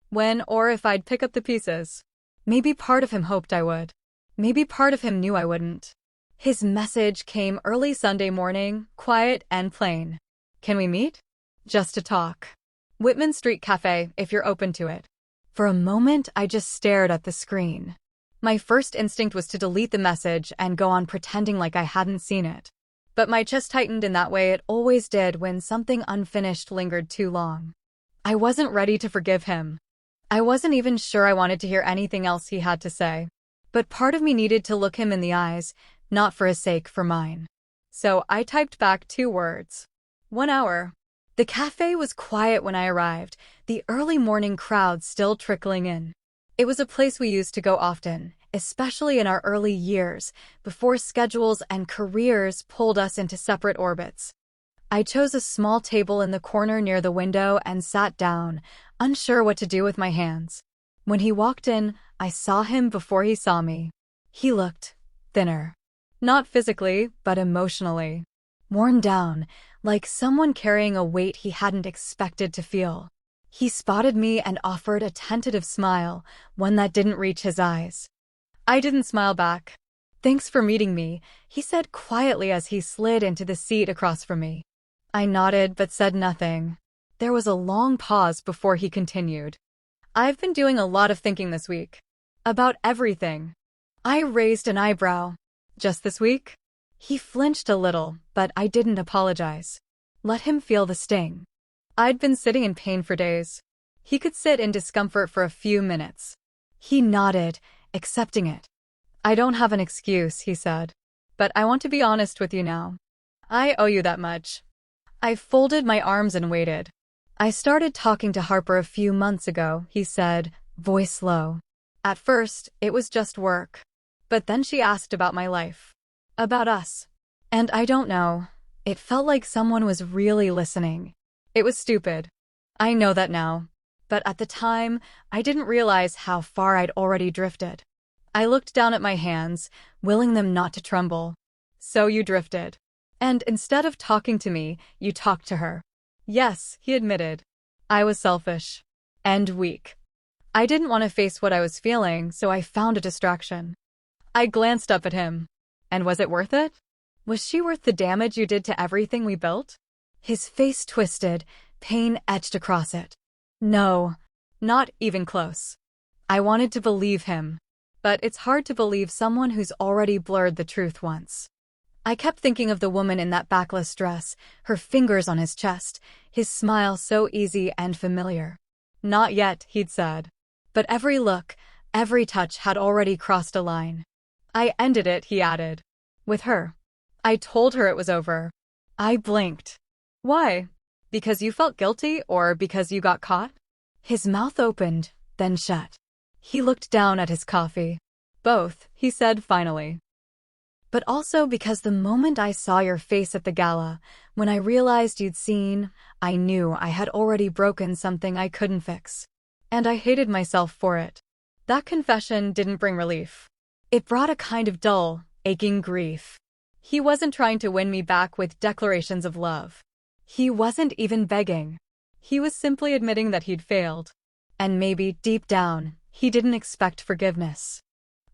Speaker 1: when or if I'd pick up the pieces. Maybe part of him hoped I would. Maybe part of him knew I wouldn't. His message came early Sunday morning, quiet and plain. Can we meet? Just to talk. Whitman Street Cafe, if you're open to it. For a moment, I just stared at the screen. My first instinct was to delete the message and go on pretending like I hadn't seen it. But my chest tightened in that way it always did when something unfinished lingered too long. I wasn't ready to forgive him. I wasn't even sure I wanted to hear anything else he had to say. But part of me needed to look him in the eyes, not for his sake, for mine. So I typed back 2 words. 1 hour. The cafe was quiet when I arrived, the early morning crowd still trickling in. It was a place we used to go often, especially in our early years, before schedules and careers pulled us into separate orbits. I chose a small table in the corner near the window and sat down, unsure what to do with my hands. When he walked in, I saw him before he saw me. He looked thinner. Not physically, but emotionally. Worn down, like someone carrying a weight he hadn't expected to feel. He spotted me and offered a tentative smile, one that didn't reach his eyes. I didn't smile back. "Thanks for meeting me," he said quietly as he slid into the seat across from me. I nodded but said nothing. There was a long pause before he continued. "I've been doing a lot of thinking this week. About everything." I raised an eyebrow. "Just this week?" He flinched a little, but I didn't apologize. Let him feel the sting. I'd been sitting in pain for days. He could sit in discomfort for a few minutes. He nodded, accepting it. "I don't have an excuse," he said. "But I want to be honest with you now. I owe you that much." I folded my arms and waited. "I started talking to Harper a few months ago," he said, voice low. "At first, it was just work. But then she asked about my life. About us. And I don't know. It felt like someone was really listening. It was stupid. I know that now. But at the time, I didn't realize how far I'd already drifted." I looked down at my hands, willing them not to tremble. "So you drifted. And instead of talking to me, you talked to her." "Yes," he admitted. "I was selfish. And weak. I didn't want to face what I was feeling, so I found a distraction." I glanced up at him. "And was it worth it? Was she worth the damage you did to everything we built?" His face twisted, pain etched across it. "No, not even close." I wanted to believe him. But it's hard to believe someone who's already blurred the truth once. I kept thinking of the woman in that backless dress, her fingers on his chest, his smile so easy and familiar. "Not yet," he'd said. But every look, every touch had already crossed a line. "I ended it," he added. "With her. I told her it was over." I blinked. "Why? Because you felt guilty or because you got caught?" His mouth opened, then shut. He looked down at his coffee. "Both," he said finally. "But also because the moment I saw your face at the gala, when I realized you'd seen, I knew I had already broken something I couldn't fix. And I hated myself for it." That confession didn't bring relief. It brought a kind of dull, aching grief. He wasn't trying to win me back with declarations of love. He wasn't even begging. He was simply admitting that he'd failed. And maybe, deep down, he didn't expect forgiveness.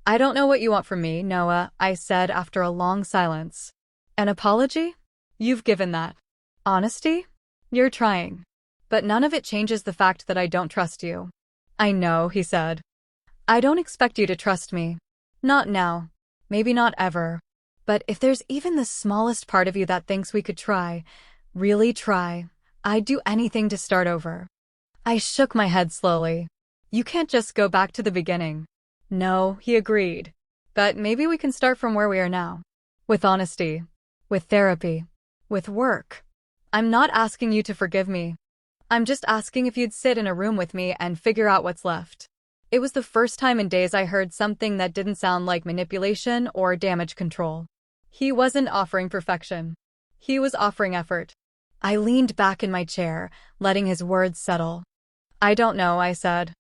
Speaker 1: "I don't know what you want from me, Noah," I said after a long silence. "An apology? You've given that. Honesty? You're trying. But none of it changes the fact that I don't trust you." "I know," he said. "I don't expect you to trust me. Not now. Maybe not ever. But if there's even the smallest part of you that thinks we could try, really try, I'd do anything to start over." I shook my head slowly. "You can't just go back to the beginning." "No," he agreed. "But maybe we can start from where we are now. With honesty. With therapy. With work. I'm not asking you to forgive me. I'm just asking if you'd sit in a room with me and figure out what's left." It was the first time in days I heard something that didn't sound like manipulation or damage control. He wasn't offering perfection. He was offering effort. I leaned back in my chair, letting his words settle. "I don't know," I said.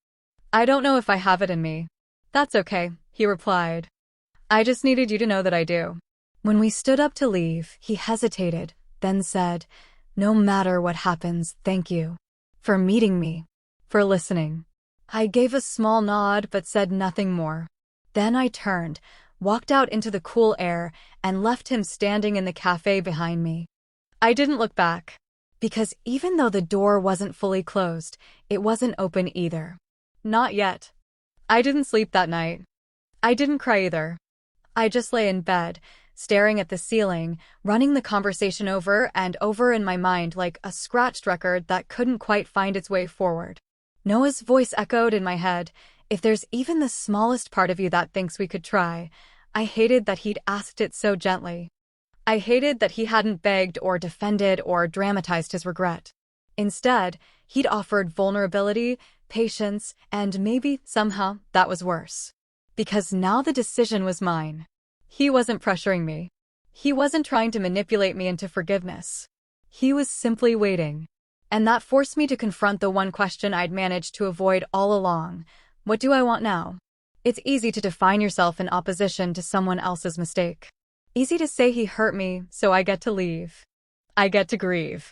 Speaker 1: "I don't know if I have it in me." "That's okay," he replied. "I just needed you to know that I do." When we stood up to leave, he hesitated, then said, "No matter what happens, thank you. For meeting me. For listening." I gave a small nod but said nothing more. Then I turned, walked out into the cool air, and left him standing in the cafe behind me. I didn't look back. Because even though the door wasn't fully closed, it wasn't open either. Not yet. I didn't sleep that night. I didn't cry either. I just lay in bed, staring at the ceiling, running the conversation over and over in my mind like a scratched record that couldn't quite find its way forward. Noah's voice echoed in my head. "If there's even the smallest part of you that thinks we could try." I hated that he'd asked it so gently. I hated that he hadn't begged or defended or dramatized his regret. Instead, he'd offered vulnerability, patience, and maybe, somehow, that was worse. Because now the decision was mine. He wasn't pressuring me. He wasn't trying to manipulate me into forgiveness. He was simply waiting. And that forced me to confront the one question I'd managed to avoid all along. What do I want now? It's easy to define yourself in opposition to someone else's mistake. Easy to say he hurt me, so I get to leave. I get to grieve.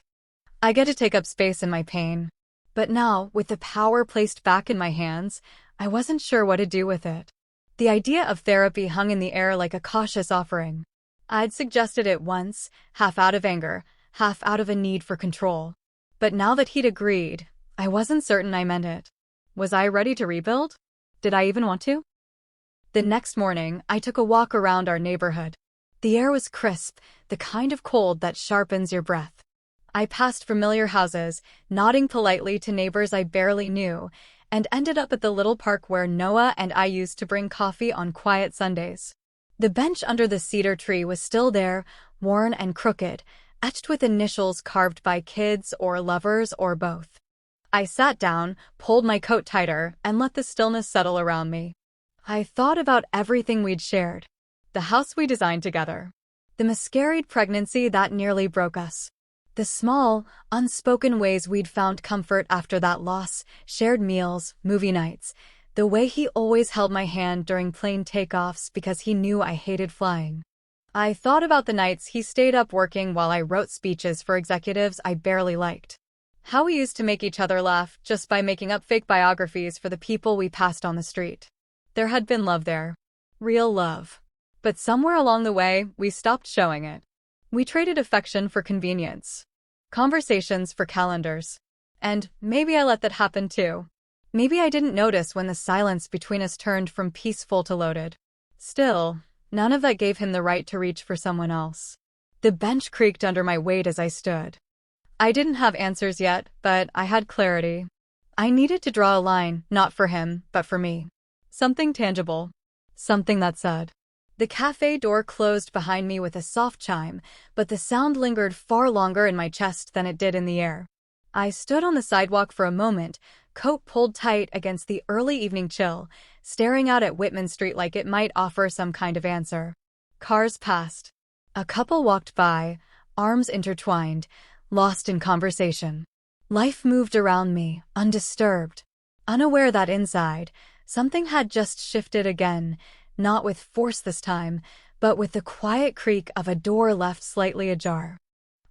Speaker 1: I get to take up space in my pain. But now, with the power placed back in my hands, I wasn't sure what to do with it. The idea of therapy hung in the air like a cautious offering. I'd suggested it once, half out of anger, half out of a need for control. But now that he'd agreed, I wasn't certain I meant it. Was I ready to rebuild? Did I even want to? The next morning, I took a walk around our neighborhood. The air was crisp, the kind of cold that sharpens your breath. I passed familiar houses, nodding politely to neighbors I barely knew, and ended up at the little park where Noah and I used to bring coffee on quiet Sundays. The bench under the cedar tree was still there, worn and crooked, etched with initials carved by kids or lovers or both. I sat down, pulled my coat tighter, and let the stillness settle around me. I thought about everything we'd shared. The house we designed together. The miscarried pregnancy that nearly broke us. The small, unspoken ways we'd found comfort after that loss, shared meals, movie nights. The way he always held my hand during plane takeoffs because he knew I hated flying. I thought about the nights he stayed up working while I wrote speeches for executives I barely liked. How we used to make each other laugh just by making up fake biographies for the people we passed on the street. There had been love there. Real love. But somewhere along the way, we stopped showing it. We traded affection for convenience. Conversations for calendars. And maybe I let that happen too. Maybe I didn't notice when the silence between us turned from peaceful to loaded. Still, none of that gave him the right to reach for someone else. The bench creaked under my weight as I stood. I didn't have answers yet, but I had clarity. I needed to draw a line, not for him, but for me. Something tangible. Something that said. The cafe door closed behind me with a soft chime, but the sound lingered far longer in my chest than it did in the air. I stood on the sidewalk for a moment, coat pulled tight against the early evening chill, staring out at Whitman Street like it might offer some kind of answer. Cars passed. A couple walked by, arms intertwined, lost in conversation. Life moved around me, undisturbed, unaware that inside, something had just shifted again, not with force this time, but with the quiet creak of a door left slightly ajar.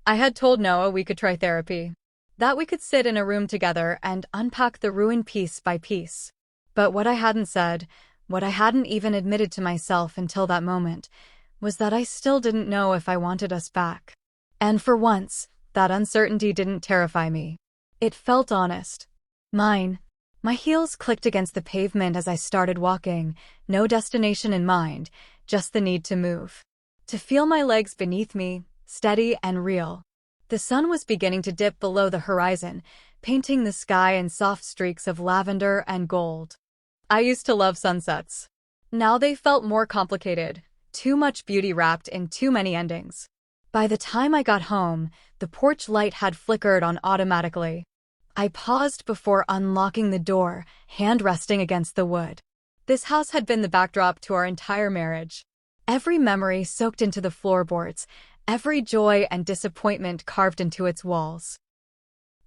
Speaker 1: I had told Noah we could try therapy. That we could sit in a room together and unpack the ruin piece by piece. But what I hadn't said, what I hadn't even admitted to myself until that moment, was that I still didn't know if I wanted us back. And for once, that uncertainty didn't terrify me. It felt honest. Mine. My heels clicked against the pavement as I started walking, no destination in mind, just the need to move. To feel my legs beneath me, steady and real. The sun was beginning to dip below the horizon, painting the sky in soft streaks of lavender and gold. I used to love sunsets. Now they felt more complicated, too much beauty wrapped in too many endings. By the time I got home, the porch light had flickered on automatically. I paused before unlocking the door, hand resting against the wood. This house had been the backdrop to our entire marriage. Every memory soaked into the floorboards, every joy and disappointment carved into its walls.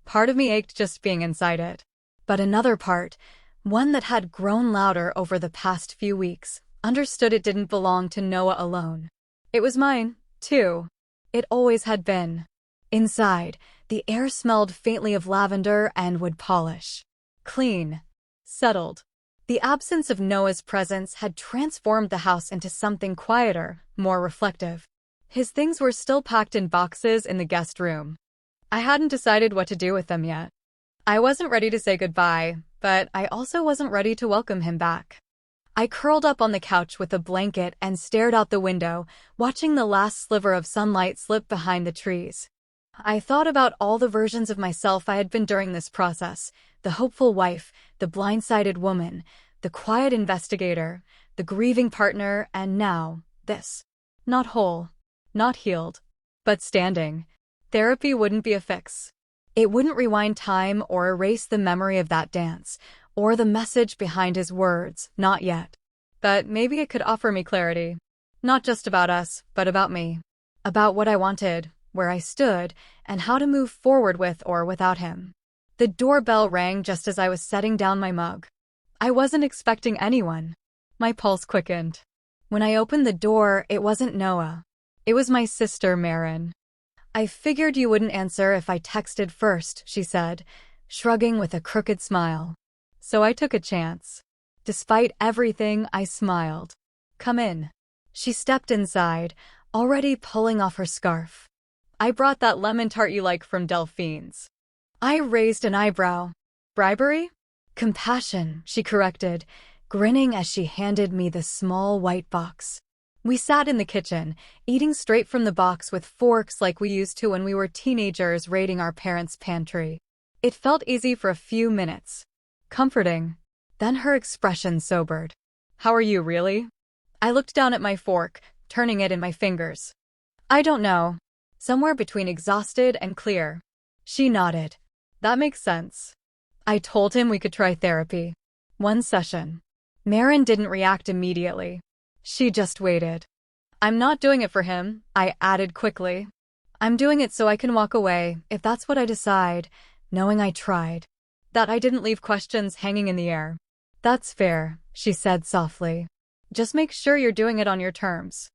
Speaker 1: Part of me ached just being inside it. But another part, one that had grown louder over the past few weeks, understood it didn't belong to Noah alone. It was mine, too. It always had been. Inside, the air smelled faintly of lavender and wood polish. Clean. Settled. The absence of Noah's presence had transformed the house into something quieter, more reflective. His things were still packed in boxes in the guest room. I hadn't decided what to do with them yet. I wasn't ready to say goodbye, but I also wasn't ready to welcome him back. I curled up on the couch with a blanket and stared out the window, watching the last sliver of sunlight slip behind the trees. I thought about all the versions of myself I had been during this process, the hopeful wife, the blindsided woman, the quiet investigator, the grieving partner, and now, this. Not whole, not healed, but standing. Therapy wouldn't be a fix. It wouldn't rewind time or erase the memory of that dance, or the message behind his words, not yet. But maybe it could offer me clarity. Not just about us, but about me. About what I wanted, where I stood, and how to move forward with or without him. The doorbell rang just as I was setting down my mug. I wasn't expecting anyone. My pulse quickened. When I opened the door, it wasn't Noah. It was my sister, Marin. "I figured you wouldn't answer if I texted first," she said, shrugging with a crooked smile. So I took a chance. Despite everything, I smiled. "Come in." She stepped inside, already pulling off her scarf. "I brought that lemon tart you like from Delphine's." I raised an eyebrow. "Bribery?" "Compassion," she corrected, grinning as she handed me the small white box. We sat in the kitchen, eating straight from the box with forks like we used to when we were teenagers raiding our parents' pantry. It felt easy for a few minutes. Comforting. Then her expression sobered. "How are you, really?" I looked down at my fork, turning it in my fingers. "I don't know. Somewhere between exhausted and clear." She nodded. "That makes sense." I told him we could try therapy. 1 session. Marin didn't react immediately. She just waited. "I'm not doing it for him," I added quickly. "I'm doing it so I can walk away, if that's what I decide, knowing I tried. That I didn't leave questions hanging in the air." "That's fair," she said softly. "Just make sure you're doing it on your terms."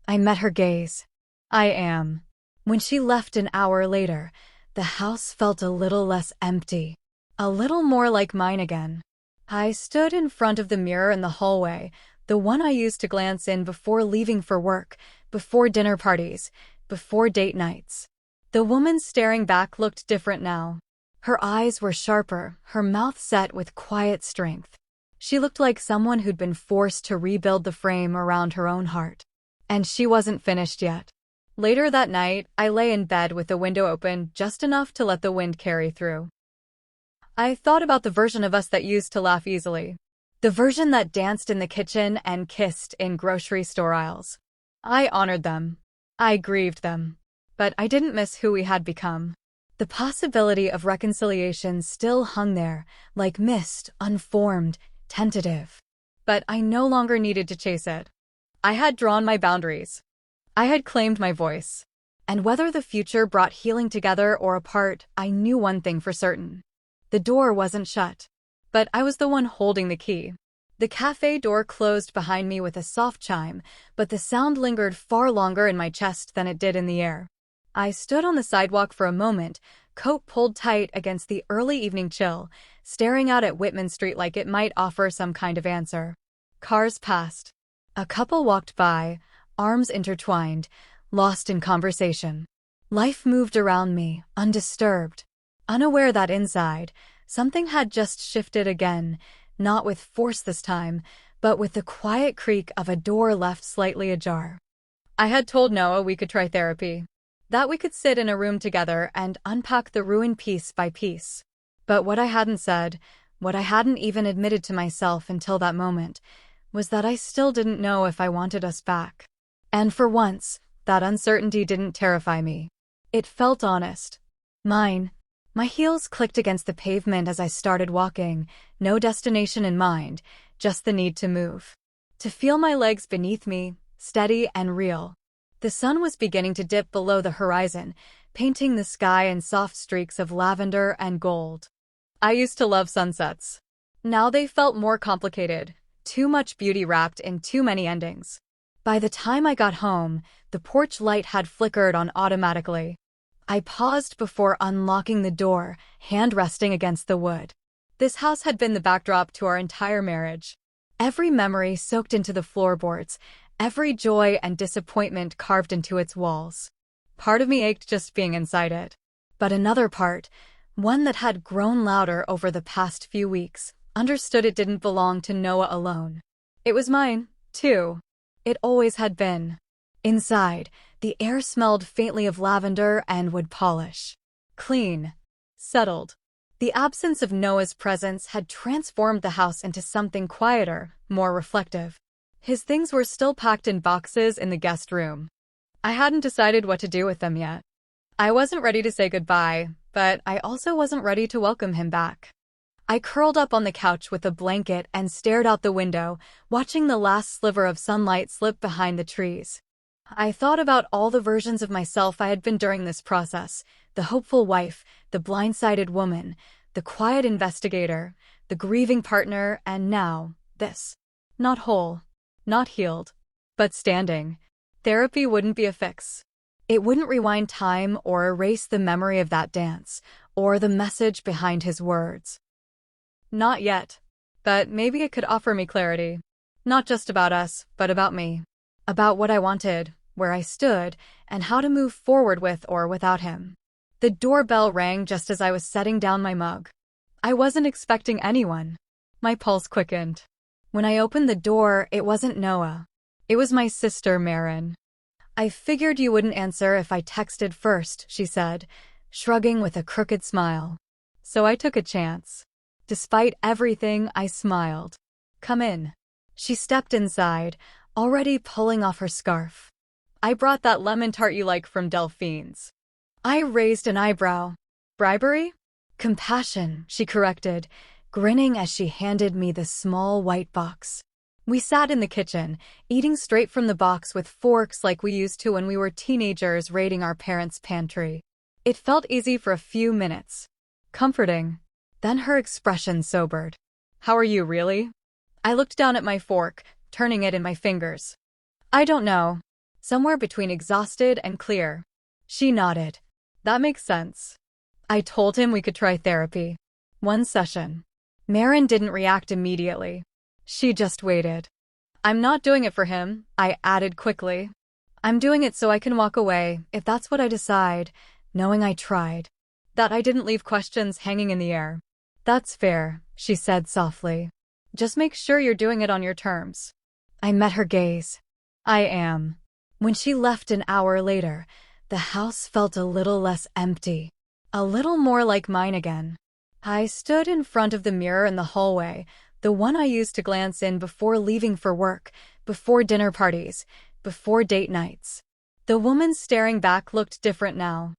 Speaker 1: I met her gaze. "I am." When she left an hour later, the house felt a little less empty. A little more like mine again. I stood in front of the mirror in the hallway, the one I used to glance in before leaving for work, before dinner parties, before date nights. The woman staring back looked different now. Her eyes were sharper, her mouth set with quiet strength. She looked like someone who'd been forced to rebuild the frame around her own heart. And she wasn't finished yet. Later that night, I lay in bed with the window open just enough to let the wind carry through. I thought about the version of us that used to laugh easily. The version that danced in the kitchen and kissed in grocery store aisles. I honored them. I grieved them. But I didn't miss who we had become. The possibility of reconciliation still hung there, like mist, unformed, tentative. But I no longer needed to chase it. I had drawn my boundaries. I had claimed my voice. And whether the future brought healing together or apart, I knew one thing for certain. The door wasn't shut. But I was the one holding the key. The cafe door closed behind me with a soft chime, but the sound lingered far longer in my chest than it did in the air. I stood on the sidewalk for a moment, coat pulled tight against the early evening chill, staring out at Whitman Street like it might offer some kind of answer. Cars passed. A couple walked by, arms intertwined, lost in conversation. Life moved around me, undisturbed. Unaware that inside, something had just shifted again, not with force this time, but with the quiet creak of a door left slightly ajar. I had told Noah we could try therapy. That we could sit in a room together and unpack the ruin piece by piece. But what I hadn't said, what I hadn't even admitted to myself until that moment, was that I still didn't know if I wanted us back. And for once, that uncertainty didn't terrify me. It felt honest. Mine. My heels clicked against the pavement as I started walking, no destination in mind, just the need to move. To feel my legs beneath me, steady and real. The sun was beginning to dip below the horizon, painting the sky in soft streaks of lavender and gold. I used to love sunsets. Now they felt more complicated, too much beauty wrapped in too many endings. By the time I got home, the porch light had flickered on automatically. I paused before unlocking the door, hand resting against the wood. This house had been the backdrop to our entire marriage. Every memory soaked into the floorboards, every joy and disappointment carved into its walls. Part of me ached just being inside it. But another part, one that had grown louder over the past few weeks, understood it didn't belong to Noah alone. It was mine, too. It always had been. Inside, the air smelled faintly of lavender and wood polish. Clean. Settled. The absence of Noah's presence had transformed the house into something quieter, more reflective. His things were still packed in boxes in the guest room. I hadn't decided what to do with them yet. I wasn't ready to say goodbye, but but I also wasn't ready to welcome him back. I curled up on the couch with a blanket and stared out the window, watching the last sliver of sunlight slip behind the trees. I thought about all the versions of myself I had been during this process: the hopeful wife, the blindsided woman, the quiet investigator, the grieving partner, and now, this. Not whole, not healed, but standing. Therapy wouldn't be a fix. It wouldn't rewind time or erase the memory of that dance, or the message behind his words. Not yet. But maybe it could offer me clarity. Not just about us, but about me. About what I wanted, where I stood, and how to move forward with or without him. The doorbell rang just as I was setting down my mug. I wasn't expecting anyone. My pulse quickened. When I opened the door, it wasn't Noah. It was my sister, Marin. "I figured you wouldn't answer if I texted first," she said, shrugging with a crooked smile. So I took a chance. Despite everything, I smiled. "Come in." She stepped inside, already pulling off her scarf. "I brought that lemon tart you like from Delphine's." I raised an eyebrow. "Bribery?" "Compassion," she corrected, grinning as she handed me the small white box. We sat in the kitchen, eating straight from the box with forks like we used to when we were teenagers raiding our parents' pantry. It felt easy for a few minutes. Comforting. Then her expression sobered. "How are you, really?" I looked down at my fork, turning it in my fingers. "I don't know. Somewhere between exhausted and clear." She nodded. "That makes sense." I told him we could try therapy. One session. Marin didn't react immediately. She just waited. "I'm not doing it for him," I added quickly. "I'm doing it so I can walk away, if that's what I decide, knowing I tried. That I didn't leave questions hanging in the air." "That's fair," she said softly. "Just make sure you're doing it on your terms." I met her gaze. "I am." When she left an hour later, the house felt a little less empty. A little more like mine again. I stood in front of the mirror in the hallway, the one I used to glance in before leaving for work, before dinner parties, before date nights. The woman staring back looked different now.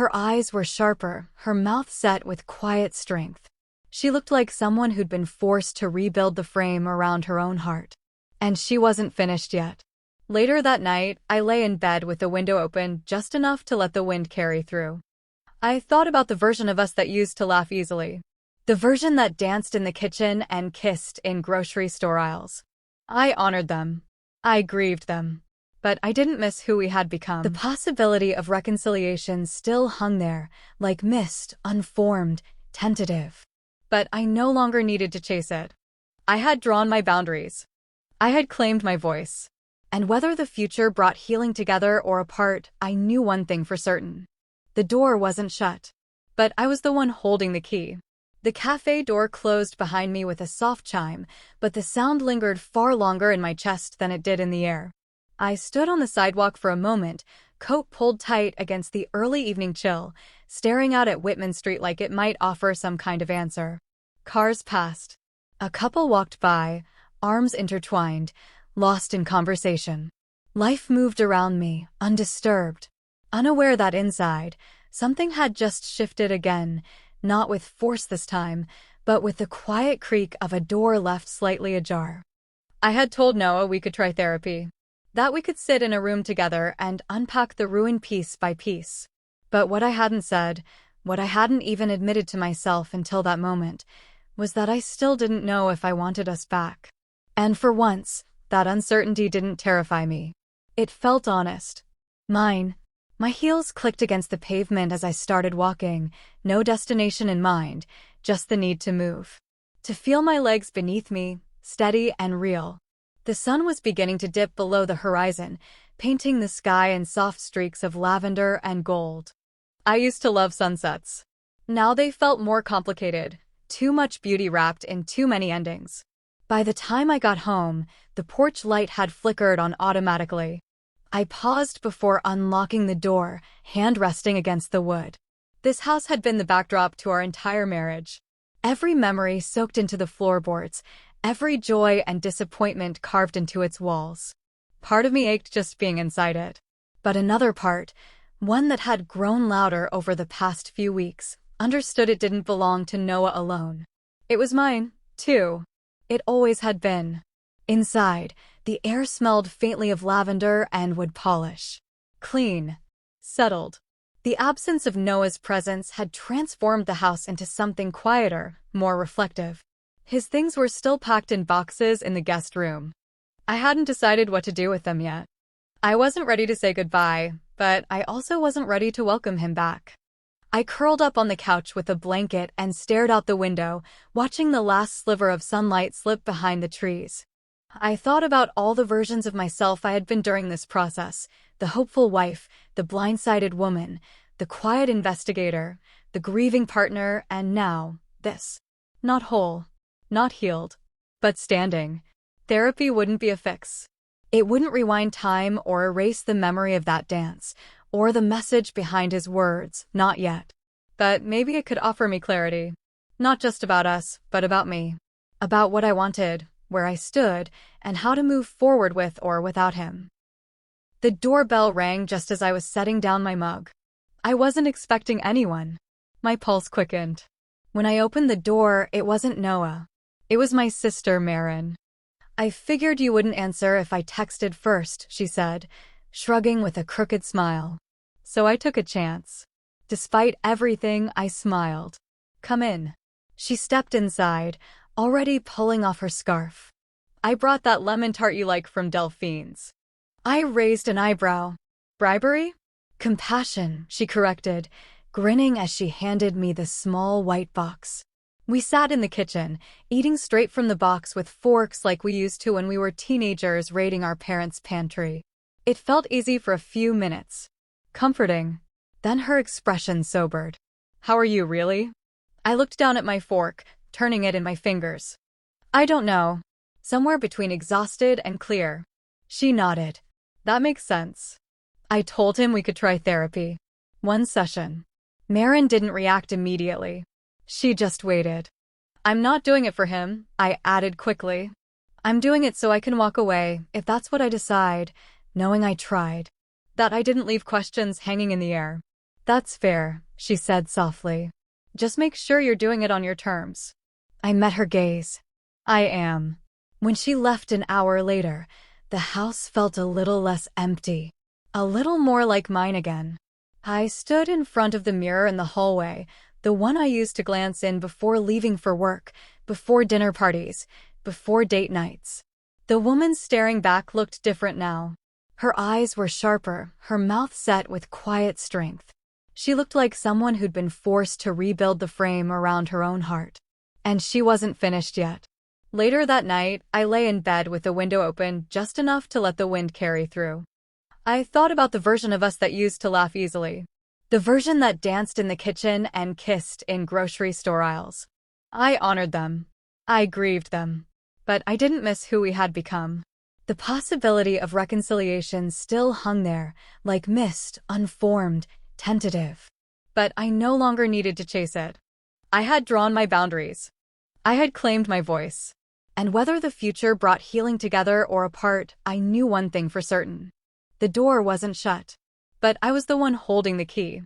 Speaker 1: Her eyes were sharper, her mouth set with quiet strength. She looked like someone who'd been forced to rebuild the frame around her own heart. And she wasn't finished yet. Later that night, I lay in bed with the window open just enough to let the wind carry through. I thought about the version of us that used to laugh easily. The version that danced in the kitchen and kissed in grocery store aisles. I honored them. I grieved them. But I didn't miss who we had become. The possibility of reconciliation still hung there, like mist, unformed, tentative. But I no longer needed to chase it. I had drawn my boundaries. I had claimed my voice. And whether the future brought healing together or apart, I knew one thing for certain. The door wasn't shut. But I was the one holding the key. The cafe door closed behind me with a soft chime, but the sound lingered far longer in my chest than it did in the air. I stood on the sidewalk for a moment, coat pulled tight against the early evening chill, staring out at Whitman Street like it might offer some kind of answer. Cars passed. A couple walked by, arms intertwined, lost in conversation. Life moved around me, undisturbed, unaware that inside, something had just shifted again, not with force this time, but with the quiet creak of a door left slightly ajar. I had told Noah we could try therapy. That we could sit in a room together and unpack the ruin piece by piece. But what I hadn't said, what I hadn't even admitted to myself until that moment, was that I still didn't know if I wanted us back. And for once, that uncertainty didn't terrify me. It felt honest. Mine. My heels clicked against the pavement as I started walking, no destination in mind, just the need to move. To feel my legs beneath me, steady and real. The sun was beginning to dip below the horizon, painting the sky in soft streaks of lavender and gold. I used to love sunsets. Now they felt more complicated, too much beauty wrapped in too many endings. By the time I got home, the porch light had flickered on automatically. I paused before unlocking the door, hand resting against the wood. This house had been the backdrop to our entire marriage. Every memory soaked into the floorboards, every joy and disappointment carved into its walls. Part of me ached just being inside it. But another part, one that had grown louder over the past few weeks, Understood it didn't belong to Noah alone. It was mine, too. It always had been. Inside, the air smelled faintly of lavender and wood polish. Clean. Settled. The absence of Noah's presence had transformed the house into something quieter, more reflective. His things were still packed in boxes in the guest room. I hadn't decided what to do with them yet. I wasn't ready to say goodbye, but I also wasn't ready to welcome him back. I curled up on the couch with a blanket and stared out the window, watching the last sliver of sunlight slip behind the trees. I thought about all the versions of myself I had been during this process: the hopeful wife, the blindsided woman, the quiet investigator, the grieving partner, and now, this. Not whole, not healed, but standing. Therapy wouldn't be a fix. It wouldn't rewind time or erase the memory of that dance, or the message behind his words, not yet. But maybe it could offer me clarity. Not just about us, but about me. About what I wanted, where I stood, and how to move forward with or without him. The doorbell rang just as I was setting down my mug. I wasn't expecting anyone. My pulse quickened. When I opened the door, it wasn't Noah. It was my sister, Marin. "I figured you wouldn't answer if I texted first," she said, shrugging with a crooked smile. So I took a chance. Despite everything, I smiled. "Come in." She stepped inside, already pulling off her scarf. "I brought that lemon tart you like from Delphine's." I raised an eyebrow. "Bribery?" "Compassion," she corrected, grinning as she handed me the small white box. We sat in the kitchen, eating straight from the box with forks like we used to when we were teenagers raiding our parents' pantry. It felt easy for a few minutes. Comforting. Then her expression sobered. "How are you, really?" I looked down at my fork, turning it in my fingers. "I don't know. Somewhere between exhausted and clear." She nodded. "That makes sense." I told him we could try therapy. One session. Marin didn't react immediately. She just waited. "I'm not doing it for him," I added quickly. "I'm doing it so I can walk away, if that's what I decide, knowing I tried. That I didn't leave questions hanging in the air." "That's fair," she said softly. "Just make sure you're doing it on your terms." I met her gaze. "I am." When she left an hour later, the house felt a little less empty. A little more like mine again. I stood in front of the mirror in the hallway, the one I used to glance in before leaving for work, before dinner parties, before date nights. The woman staring back looked different now. Her eyes were sharper, her mouth set with quiet strength. She looked like someone who'd been forced to rebuild the frame around her own heart. And she wasn't finished yet. Later that night, I lay in bed with the window open just enough to let the wind carry through. I thought about the version of us that used to laugh easily. The version that danced in the kitchen and kissed in grocery store aisles. I honored them. I grieved them. But I didn't miss who we had become. The possibility of reconciliation still hung there, like mist, unformed, tentative. But I no longer needed to chase it. I had drawn my boundaries. I had claimed my voice. And whether the future brought healing together or apart, I knew one thing for certain. The door wasn't shut. But I was the one holding the key.